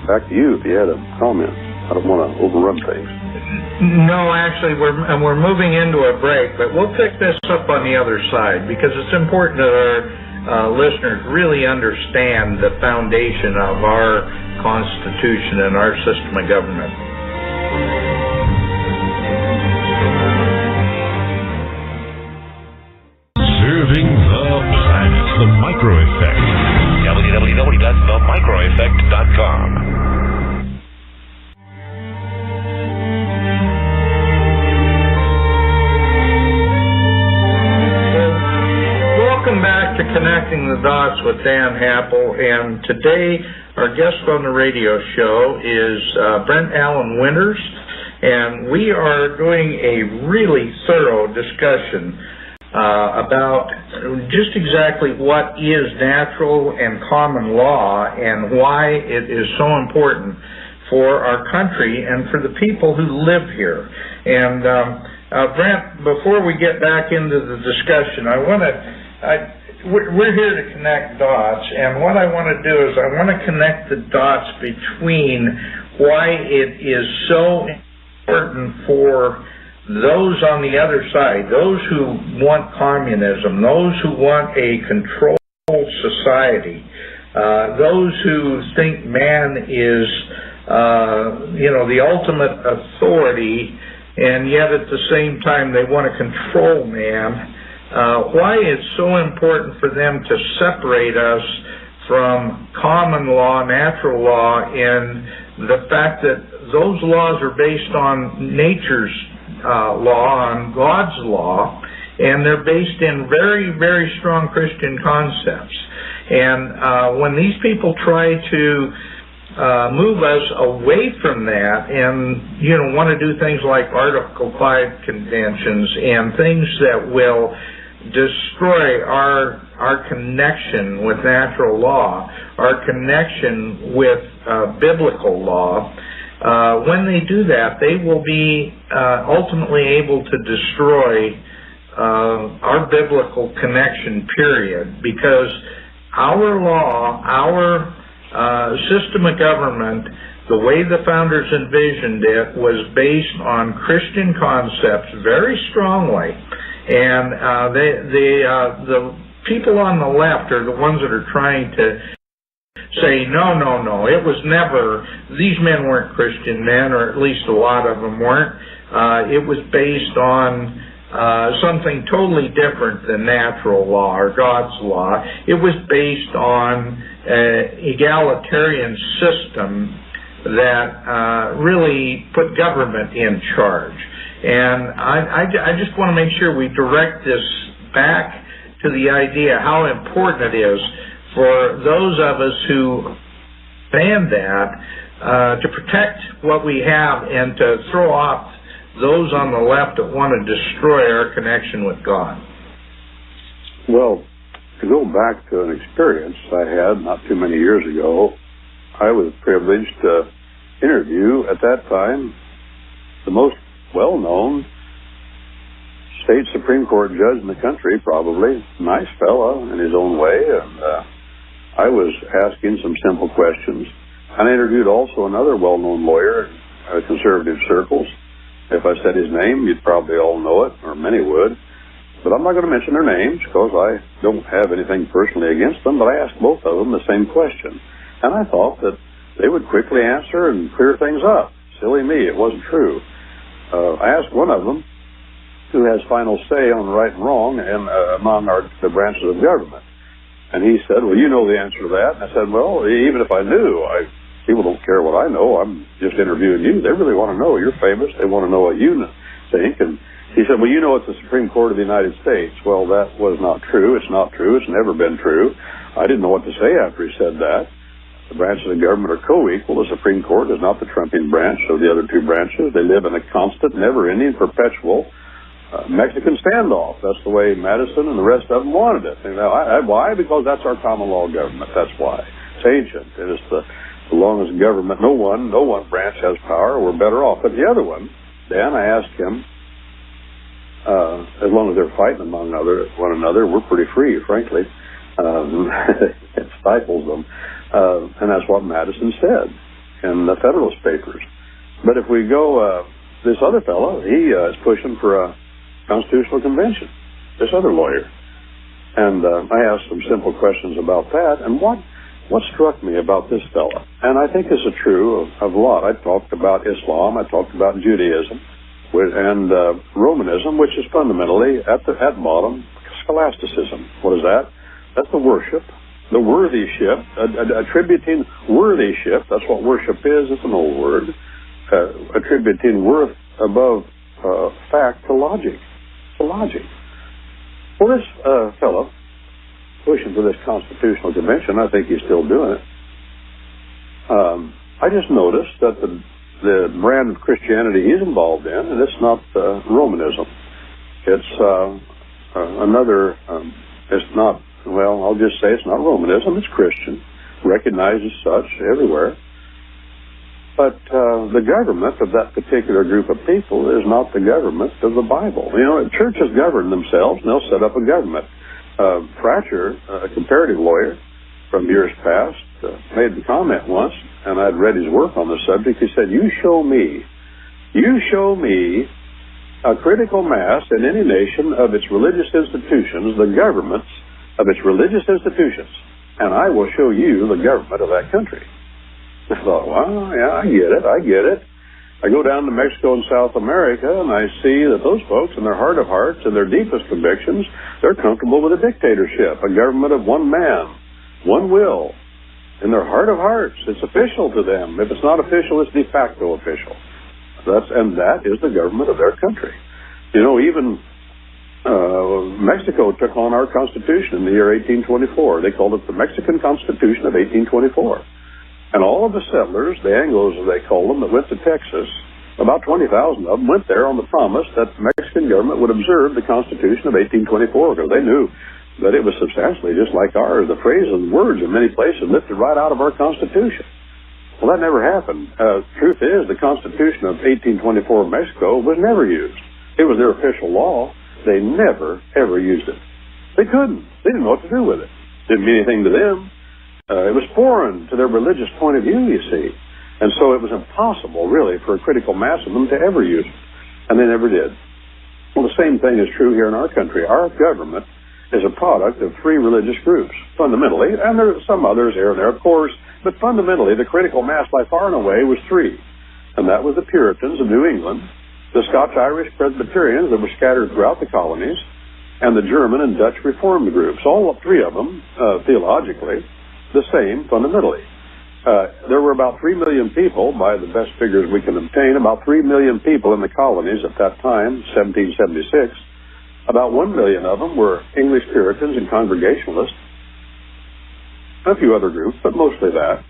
back to you if you had a comment. I don't want to overrun things. No, actually, we're moving into a break, but we'll pick this up on the other side because it's important that our listeners really understand the foundation of our Constitution and our system of government. Serving the planet. The Micro Effect. www.themicroeffect.com. Welcome back to Connecting the Dots with Dan Happel, and today our guest on the radio show is Brent Allen Winters, and we are doing a really thorough discussion about just exactly what is natural and common law and why it is so important for our country and for the people who live here. And Brent, before we get back into the discussion, we're here to connect dots, and what I want to do is I want to connect the dots between why it is so important for those on the other side, those who want communism, those who want a controlled society, those who think man is, the ultimate authority, and yet at the same time they want to control man, why it's so important for them to separate us from common law, natural law, and the fact that those laws are based on nature's law, on God's law, and they're based in very, very strong Christian concepts. And when these people try to move us away from that and, want to do things like Article 5 conventions and things that will destroy our connection with natural law, our connection with biblical law, when they do that, they will be ultimately able to destroy our biblical connection, period, because our law, our system of government, the way the founders envisioned it, was based on Christian concepts very strongly. And the people on the left are the ones that are trying to say, no, it was never, these men weren't Christian men, or at least a lot of them weren't. It was based on something totally different than natural law or God's law. It was based on an egalitarian system that really put government in charge. And I just want to make sure we direct this back to the idea how important it is for those of us who ban that to protect what we have and to throw off those on the left that want to destroy our connection with God. Well, to go back to an experience I had not too many years ago, I was privileged to interview at that time the most well-known state Supreme Court judge in the country, probably. Nice fellow in his own way, and I was asking some simple questions. And I interviewed also another well-known lawyer in conservative circles. If I said his name, you'd probably all know it, or many would. But I'm not going to mention their names because I don't have anything personally against them, but I asked both of them the same question. And I thought that they would quickly answer and clear things up. Silly me, it wasn't true. I asked one of them who has final say on right and wrong and among the branches of government. And he said, well, you know the answer to that. And I said, well, even if I knew, people don't care what I know. I'm just interviewing you. They really want to know. You're famous. They want to know what you think. And he said, well, you know it's the Supreme Court of the United States. Well, that was not true. It's not true. It's never been true. I didn't know what to say after he said that. The branches of government are co-equal. The Supreme Court is not the trumpian branch of the other two branches. They live in a constant, never-ending, perpetual Mexican standoff. That's the way Madison and the rest of them wanted it. Why? Because that's our common law government. That's why. It's ancient. It is the longest government. No one branch has power. We're better off. But the other one, Dan, I asked him, as long as they're fighting among one another, we're pretty free, frankly. It stifles them. And that's what Madison said in the Federalist Papers. But if we go, this other fellow, he is pushing for a constitutional convention, this other lawyer. And I asked some simple questions about that. And what struck me about this fellow, and I think this is true of a lot. I talked about Islam, I talked about Judaism, and Romanism, which is fundamentally, at bottom, scholasticism. What is that? That's the worship. The worthyship, attributing worthyship, that's what worship is, it's an old word, attributing worth above fact to logic. Well, this fellow, pushing for this constitutional convention, I think he's still doing it. I just noticed that the brand of Christianity he's involved in, and it's not Romanism. It's another, it's not, well, I'll just say it's not Romanism, it's Christian, recognized as such everywhere. But the government of that particular group of people is not the government of the Bible. Churches govern themselves, and they'll set up a government. Pratcher, a comparative lawyer from years past, made the comment once, and I'd read his work on the subject. He said, you show me a critical mass in any nation of its religious institutions, the governments of its religious institutions, and I will show you the government of that country. I thought, well, yeah, I get it. I go down to Mexico and South America, and I see that those folks, in their heart of hearts and their deepest convictions, they're comfortable with a dictatorship, a government of one man, one will. In their heart of hearts, it's official to them. If it's not official, it's de facto official. That is the government of their country. You know, even Mexico took on our Constitution in the year 1824. They called it the Mexican Constitution of 1824. And all of the settlers, the Anglos as they call them, that went to Texas, about 20,000 of them went there on the promise that the Mexican government would observe the Constitution of 1824, because they knew that it was substantially just like ours. The phrases and words in many places lifted right out of our Constitution. Well, that never happened. Truth is, the Constitution of 1824 of Mexico was never used. It was their official law. They never, ever used it. They couldn't. They didn't know what to do with it. Didn't mean anything to them. It was foreign to their religious point of view, you see. And so it was impossible, really, for a critical mass of them to ever use it. And they never did. Well, the same thing is true here in our country. Our government is a product of three religious groups, fundamentally. And there are some others here and there, of course. But fundamentally, the critical mass by far and away was three. And that was the Puritans of New England, the Scotch-Irish Presbyterians that were scattered throughout the colonies, and the German and Dutch Reformed groups. All three of them, theologically, the same fundamentally. There were about 3 million people, by the best figures we can obtain, about 3 million people in the colonies at that time, 1776. About 1 million of them were English Puritans and Congregationalists. A few other groups, but mostly that.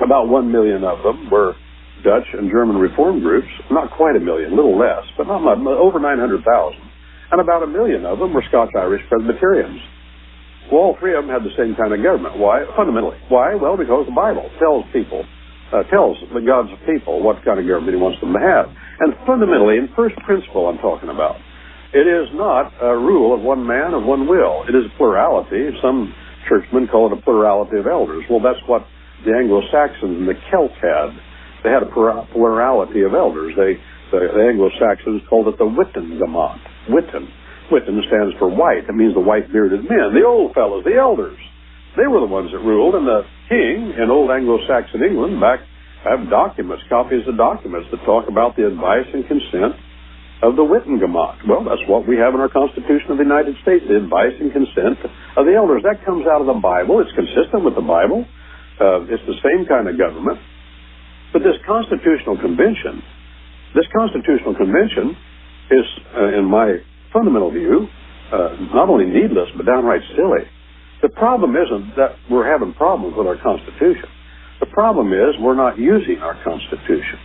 About 1 million of them were Dutch and German Reformed groups, not quite a million, a little less, but not much, over 900,000. And about 1 million of them were Scotch-Irish Presbyterians. Well, all three of them had the same kind of government. Why? Fundamentally. Why? Well, because the Bible tells the gods of people what kind of government he wants them to have. And fundamentally, in first principle I'm talking about, it is not a rule of one man, of one will. It is a plurality. Some churchmen call it a plurality of elders. Well, that's what the Anglo-Saxons and the Celts had. They had a plurality of elders. The Anglo-Saxons called it the Wittengemot. Witten stands for white. It means the white-bearded men, the old fellows, the elders. They were the ones that ruled, and the king in old Anglo-Saxon England have documents, copies of documents that talk about the advice and consent of the Wittengemot. Well, that's what we have in our Constitution of the United States, the advice and consent of the elders. That comes out of the Bible. It's consistent with the Bible. It's the same kind of government. But this Constitutional Convention is, in my fundamental view, not only needless, but downright silly. The problem isn't that we're having problems with our Constitution. The problem is we're not using our Constitution.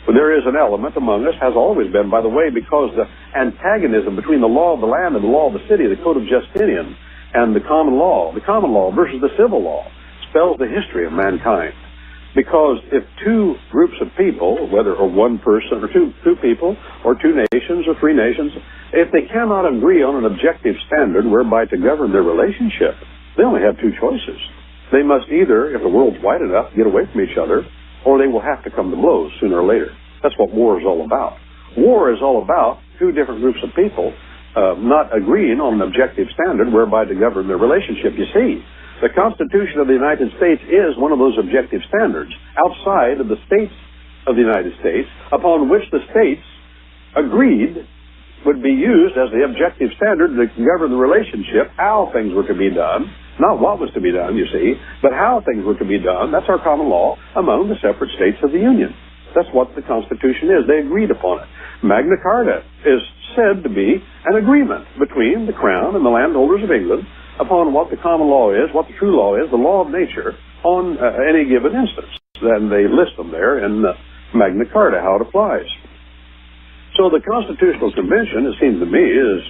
But there is an element among us, has always been, by the way, because the antagonism between the law of the land and the law of the city, the Code of Justinian, and the common law versus the civil law, spells the history of mankind. Because if two groups of people, whether or one person or two people or two nations or three nations, if they cannot agree on an objective standard whereby to govern their relationship, they only have two choices. They must either, if the world's wide enough, get away from each other, or they will have to come to blows sooner or later. That's what war is all about. War is all about two different groups of people not agreeing on an objective standard whereby to govern their relationship. You see, the Constitution of the United States is one of those objective standards outside of the states of the United States, upon which the states agreed would be used as the objective standard to govern the relationship, how things were to be done, not what was to be done, you see, but how things were to be done. That's our common law among the separate states of the Union. That's what the Constitution is. They agreed upon it. Magna Carta is said to be an agreement between the Crown and the landholders of England upon what the common law is, what the true law is, the law of nature, on any given instance. Then they list them there in Magna Carta, how it applies. So the Constitutional Convention, it seems to me, is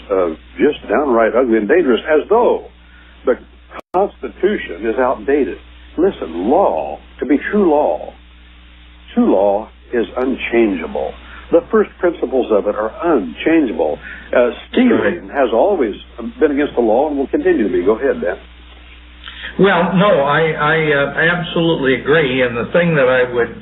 just downright ugly and dangerous, as though the Constitution is outdated. Listen, law, to be true law is unchangeable. The first principles of it are unchangeable. Stealing has always been against the law and will continue to be. Go ahead, Dan. Well, no, I absolutely agree. And the thing that I would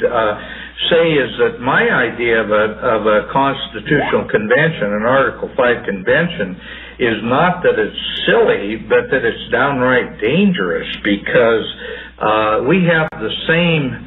say is that my idea of a constitutional convention, an Article 5 convention, is not that it's silly, but that it's downright dangerous, because we have the same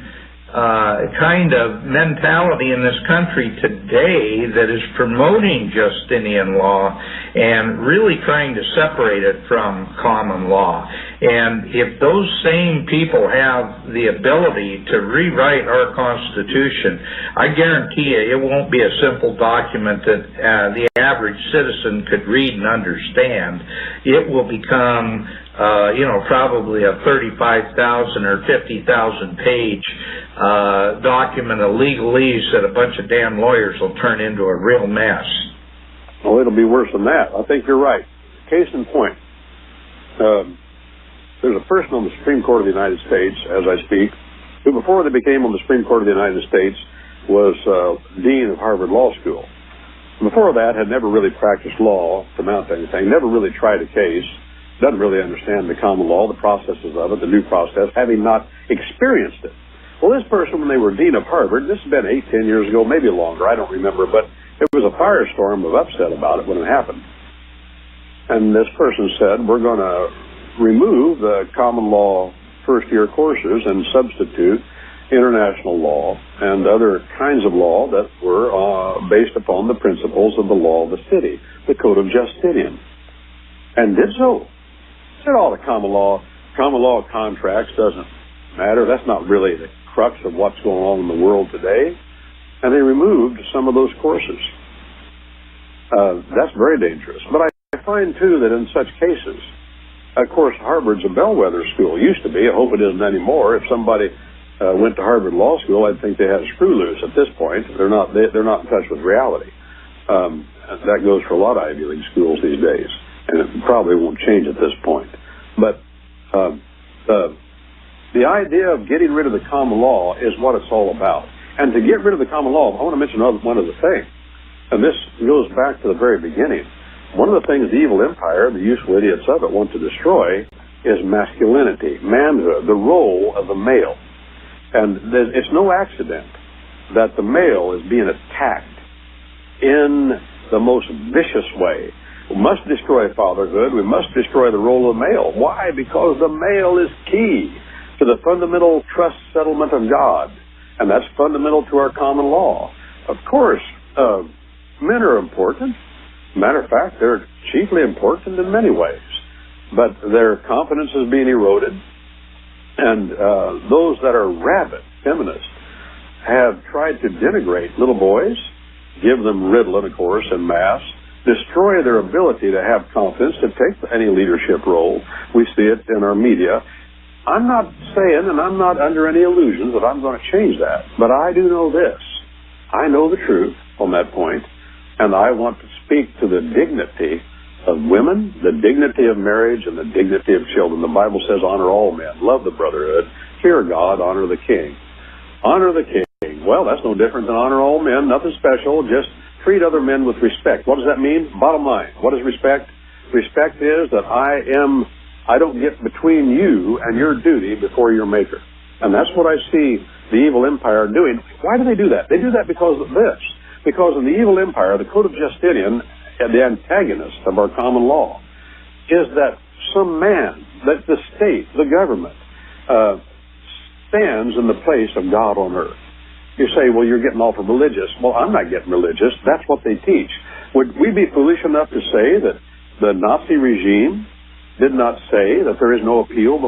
kind of mentality in this country today that is promoting Justinian law and really trying to separate it from common law. And if those same people have the ability to rewrite our Constitution, I guarantee you it won't be a simple document that the average citizen could read and understand. It will become probably a 35,000 or 50,000 page document of legalese that a bunch of damn lawyers will turn into a real mess. Well, it'll be worse than that. I think you're right. Case in point, there's a person on the Supreme Court of the United States, as I speak, who before they became on the Supreme Court of the United States was Dean of Harvard Law School. Before that, had never really practiced law to mount anything, never really tried a case, doesn't really understand the common law, the processes of it, the due process, having not experienced it. Well, this person, when they were Dean of Harvard, this has been 8-10 years ago, maybe longer, I don't remember, but there was a firestorm of upset about it when it happened. And this person said, we're going to remove the common law first-year courses and substitute international law and other kinds of law that were based upon the principles of the law of the city, the Code of Justinian, and did so. Said all the common law contracts doesn't matter. That's not really the crux of what's going on in the world today. And they removed some of those courses. That's very dangerous. But I find, too, that in such cases, of course, Harvard's a bellwether school. Used to be. I hope it isn't anymore. If somebody went to Harvard Law School, I'd think they had a screw loose at this point. They're not in touch with reality. That goes for a lot of Ivy League schools these days, and it probably won't change at this point. But the idea of getting rid of the common law is what it's all about. And to get rid of the common law, I want to mention one other thing, and this goes back to the very beginning. One of the things the evil empire, the useful idiots of it, want to destroy is masculinity, manhood, the role of the male. And it's no accident that the male is being attacked in the most vicious way. We must destroy fatherhood. We must destroy the role of the male. Why? Because the male is key to the fundamental trust settlement of God, and that's fundamental to our common law. Of course, men are important. Matter of fact, they're chiefly important in many ways, but their confidence is being eroded, and those that are rabid feminists have tried to denigrate little boys, give them Ritalin, of course, en masse, destroy their ability to have confidence to take any leadership role. We see it in our media. I'm not saying, and I'm not under any illusions that I'm going to change that, but I do know this. I know the truth on that point, and I want to speak to the dignity of women, the dignity of marriage, and the dignity of children. The Bible says, honor all men, love the brotherhood, fear God, honor the king. Honor the king. Well, that's no different than honor all men, nothing special, just treat other men with respect. What does that mean? Bottom line, what is respect? Respect is that I don't get between you and your duty before your maker. And that's what I see the evil empire doing. Why do they do that? They do that because of this. Because in the evil empire, the Code of Justinian, the antagonist of our common law, is that some man, that the state, the government, stands in the place of God on earth. You say, well, you're getting awful religious. Well, I'm not getting religious. That's what they teach. Would we be foolish enough to say that the Nazi regime did not say that there is no appeal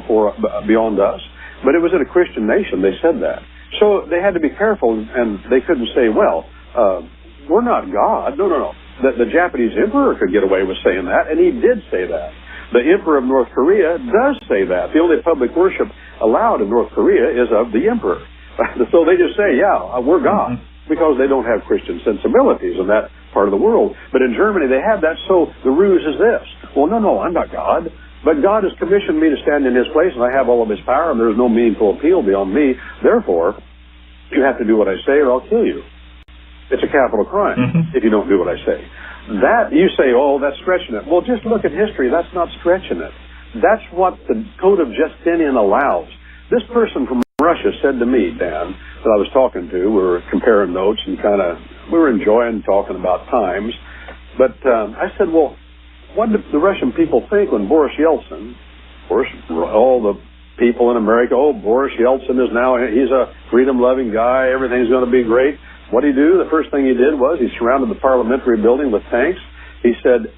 beyond us? But it was in a Christian nation they said that. So they had to be careful, and they couldn't say, well, we're not God. No. The Japanese emperor could get away with saying that, and he did say that. The emperor of North Korea does say that. The only public worship allowed in North Korea is of the emperor. So they just say, yeah, we're God, because they don't have Christian sensibilities in that part of the world. But in Germany, they have that, so the ruse is this. Well, no, I'm not God. But God has commissioned me to stand in his place, and I have all of his power, and there's no meaningful appeal beyond me. Therefore, you have to do what I say, or I'll kill you. It's a capital crime if you don't do what I say. That, you say, oh, that's stretching it. Well, just look at history. That's not stretching it. That's what the Code of Justinian allows. This person from Russia said to me, Dan, that I was talking to, we were comparing notes and we were enjoying talking about times. But I said, well, what did the Russian people think when Boris Yeltsin, of course, all the people in America, Boris Yeltsin is now, he's a freedom-loving guy, everything's going to be great. What did he do? The first thing he did was he surrounded the parliamentary building with tanks. He said,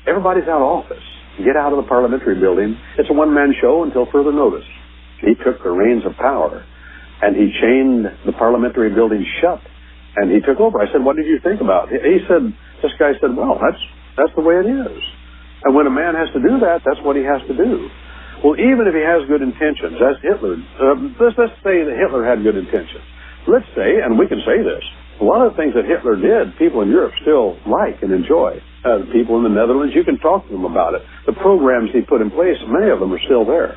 everybody's out of office. Get out of the parliamentary building. It's a one-man show until further notice. He took the reins of power, and he chained the parliamentary building shut, and he took over. I said, what did you think about it? He said, this guy said, well, that's the way it is. And when a man has to do that, that's what he has to do. Well, even if he has good intentions, as Hitler, let's say that Hitler had good intentions. Let's say, and we can say this, a lot of the things that Hitler did, people in Europe still like and enjoy. People in the Netherlands, you can talk to them about it. The programs he put in place, many of them are still there.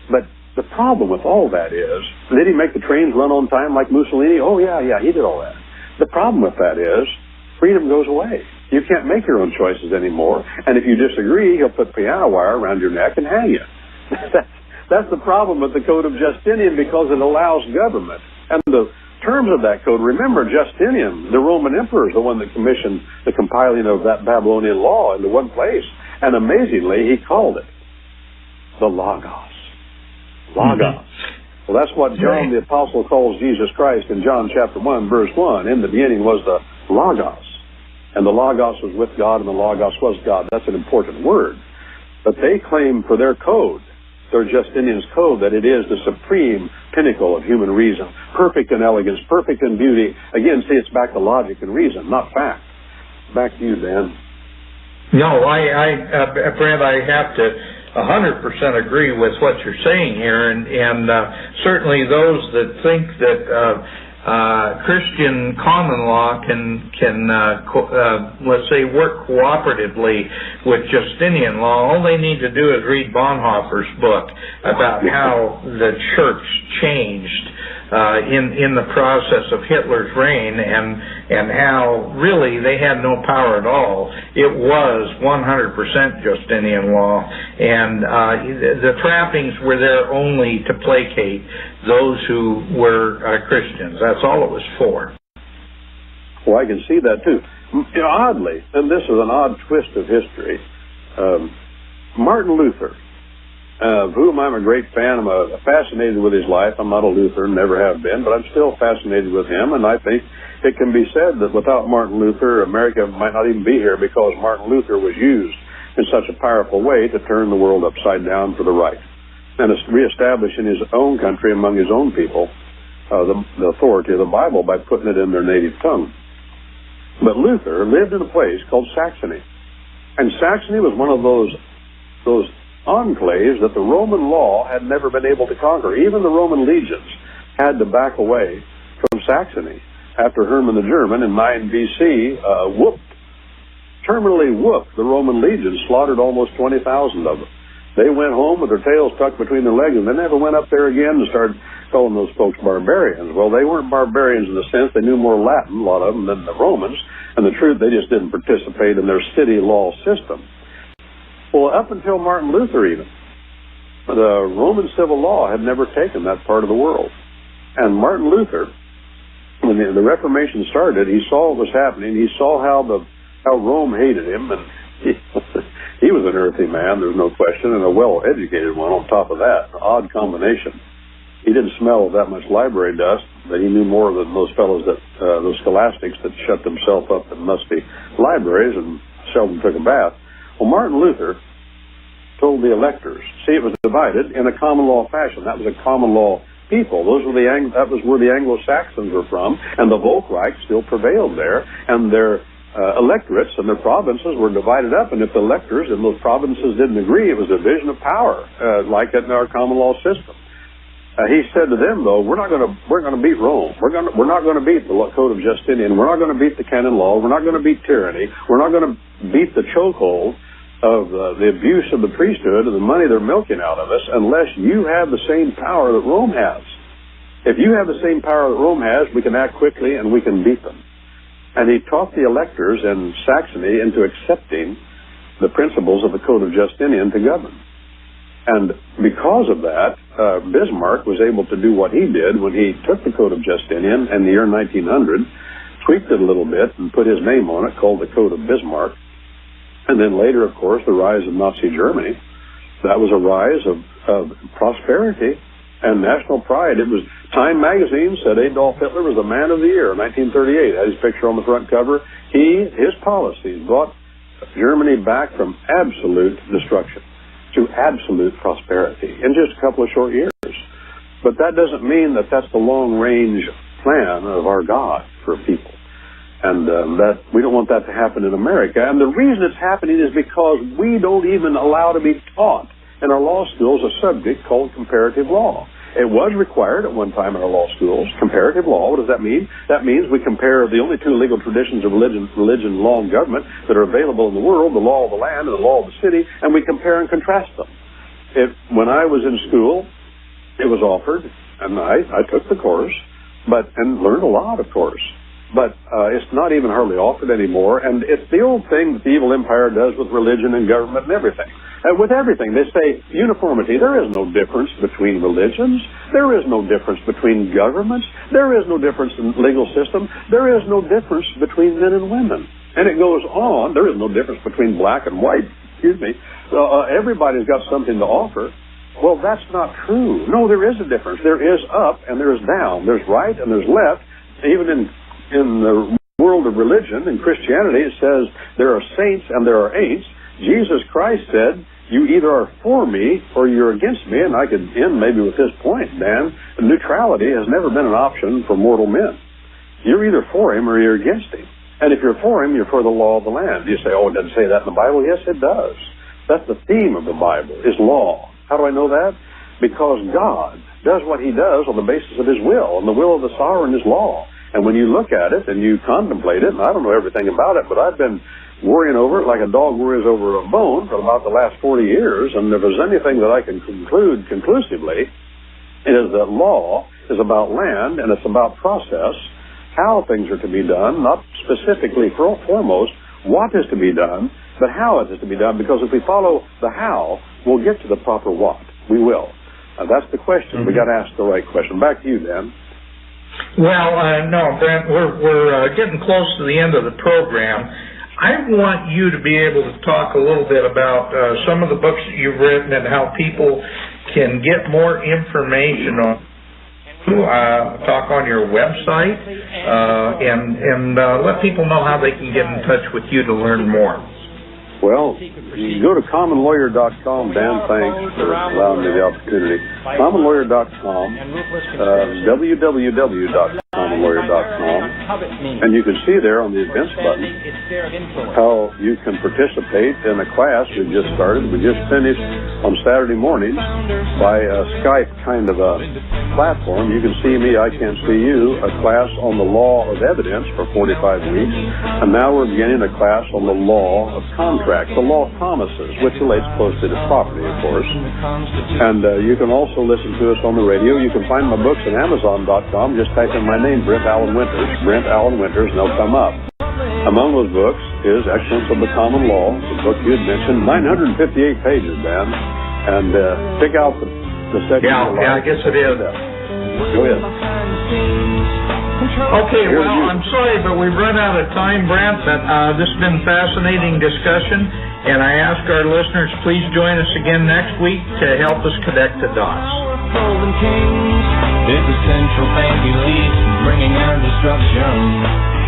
But the problem with all that is, did he make the trains run on time like Mussolini? Oh, yeah, he did all that. The problem with that is, freedom goes away. You can't make your own choices anymore. And if you disagree, he'll put piano wire around your neck and hang you. That's the problem with the Code of Justinian, because it allows government. And the terms of that code, remember, Justinian, the Roman emperor, is the one that commissioned the compiling of that Babylonian law into one place. And amazingly, he called it the Logos. Logos. Well, that's what John the Apostle calls Jesus Christ in John chapter 1, verse 1. In the beginning was the Logos. And the Logos was with God, and the Logos was God. That's an important word. But they claim for their code, their Justinian's code, that it is the supreme pinnacle of human reason, perfect in elegance, perfect in beauty. Again, see, it's back to logic and reason, not fact. Back to you, Dan. No, Brent, I have to 100% agree with what you're saying here, and certainly those that think that Christian common law can let's say, work cooperatively with Justinian law. All they need to do is read Bonhoeffer's book about how the church changed in the process of Hitler's reign, and how really they had no power at all. It was 100% Justinian law, and the trappings were there only to placate those who were Christians. That's all it was for. Well, I can see that too. Oddly, and this is an odd twist of history, Martin Luther, of whom I'm a great fan. I'm fascinated with his life. I'm not a Lutheran, never have been, but I'm still fascinated with him, and I think it can be said that without Martin Luther, America might not even be here, because Martin Luther was used in such a powerful way to turn the world upside down for the right, and reestablish in his own country, among his own people, the authority of the Bible by putting it in their native tongue. But Luther lived in a place called Saxony, and Saxony was one of those enclaves that the Roman law had never been able to conquer. Even the Roman legions had to back away from Saxony after Hermann the German in 9 BC terminally whooped the Roman legions, slaughtered almost 20,000 of them. They went home with their tails tucked between their legs, and they never went up there again and started calling those folks barbarians. Well, they weren't barbarians in the sense they knew more Latin, a lot of them, than the Romans, and the truth, they just didn't participate in their city law system. Well, up until Martin Luther even, the Roman civil law had never taken that part of the world. And Martin Luther, when the Reformation started, he saw what was happening. He saw how Rome hated him, and he was an earthy man, there's no question, and a well-educated one on top of that. An odd combination. He didn't smell that much library dust, but he knew more than those fellows those scholastics that shut themselves up in musty libraries and seldom took a bath. Well, Martin Luther told the electors, see, it was divided in a common law fashion. That was a common law people. That was where the Anglo-Saxons were from, and the Volksreich still prevailed there, and their electorates and their provinces were divided up, and if the electors in those provinces didn't agree, it was a division of power, like in our common law system. He said to them, though, we're going to beat Rome. We're not going to beat the Code of Justinian. We're not going to beat the canon law. We're not going to beat tyranny. We're not going to beat the chokehold of the abuse of the priesthood and the money they're milking out of us, unless you have the same power that Rome has. If you have the same power that Rome has, we can act quickly and we can beat them. And he talked the electors in Saxony into accepting the principles of the Code of Justinian to govern. And because of that, Bismarck was able to do what he did when he took the Code of Justinian in the year 1900, tweaked it a little bit, and put his name on it, called the Code of Bismarck. And then later, of course, the rise of Nazi Germany. That was a rise of prosperity and national pride. It was Time magazine said Adolf Hitler was the man of the year in 1938. Had his picture on the front cover. His policies brought Germany back from absolute destruction to absolute prosperity in just a couple of short years. But that doesn't mean that that's the long-range plan of our God for people. And that we don't want that to happen in America. And the reason it's happening is because we don't even allow to be taught in our law schools a subject called comparative law. It was required at one time in our law schools. Comparative law, what does that mean? That means we compare the only two legal traditions of religion, law, and government that are available in the world, the law of the land and the law of the city, and we compare and contrast them. When I was in school, it was offered, and I took the course, and learned a lot, of course. But it's not even hardly offered anymore, and it's the old thing that the evil empire does with religion and government and everything. With everything, they say uniformity. There is no difference between religions. There is no difference between governments. There is no difference in legal system. There is no difference between men and women. And it goes on. There is no difference between black and white. Everybody's got something to offer. Well, that's not true. No, there is a difference. There is up and there is down. There's right and there's left. Even in the world of religion, in Christianity, it says there are saints and there are ain'ts. Jesus Christ said, you either are for me or you're against me. And I could end maybe with this point, Dan. Neutrality has never been an option for mortal men. You're either for him or you're against him. And if you're for him, you're for the law of the land. You say, oh, it doesn't say that in the Bible. Yes, it does. That's the theme of the Bible, is law. How do I know that? Because God does what he does on the basis of his will. And the will of the sovereign is law. And when you look at it and you contemplate it, and I don't know everything about it, but I've been worrying over it like a dog worries over a bone for about the last 40 years, and if there's anything that I can conclude conclusively, it is that law is about land and it's about process, how things are to be done, not specifically foremost what is to be done, but how it is to be done, because if we follow the how, we'll get to the proper what. We will. That's the question. We got to ask the right question. Back to you, Dan. Well, no, Brent, we're getting close to the end of the program. I want you to be able to talk a little bit about some of the books that you've written and how people can get more information on talk on your website and let people know how they can get in touch with you to learn more. Well, you can go to commonlawyer.com. Dan, thanks for allowing me the opportunity. Commonlawyer.com, www.commonlawyer.com, and you can see there on the events button how you can participate in a class we just started. We just finished on Saturday mornings by a Skype kind of a platform. You can see me, I can't see you, a class on the law of evidence for 45 weeks, and now we're beginning a class on the law of contract. The law of promises, which relates closely to property, of course. And you can also listen to us on the radio. You can find my books at Amazon.com. Just type in my name, Brent Allen Winters, and they'll come up. Among those books is Excellence of the Common Law, the book you had mentioned, 958 pages, Dan. And pick out the section. Yeah, I guess it is. Go ahead. Okay, well, I'm sorry, but we've run out of time, Brent, but this has been fascinating discussion, and I ask our listeners, please join us again next week to help us connect the dots. It's a central bank elite bringing our destruction.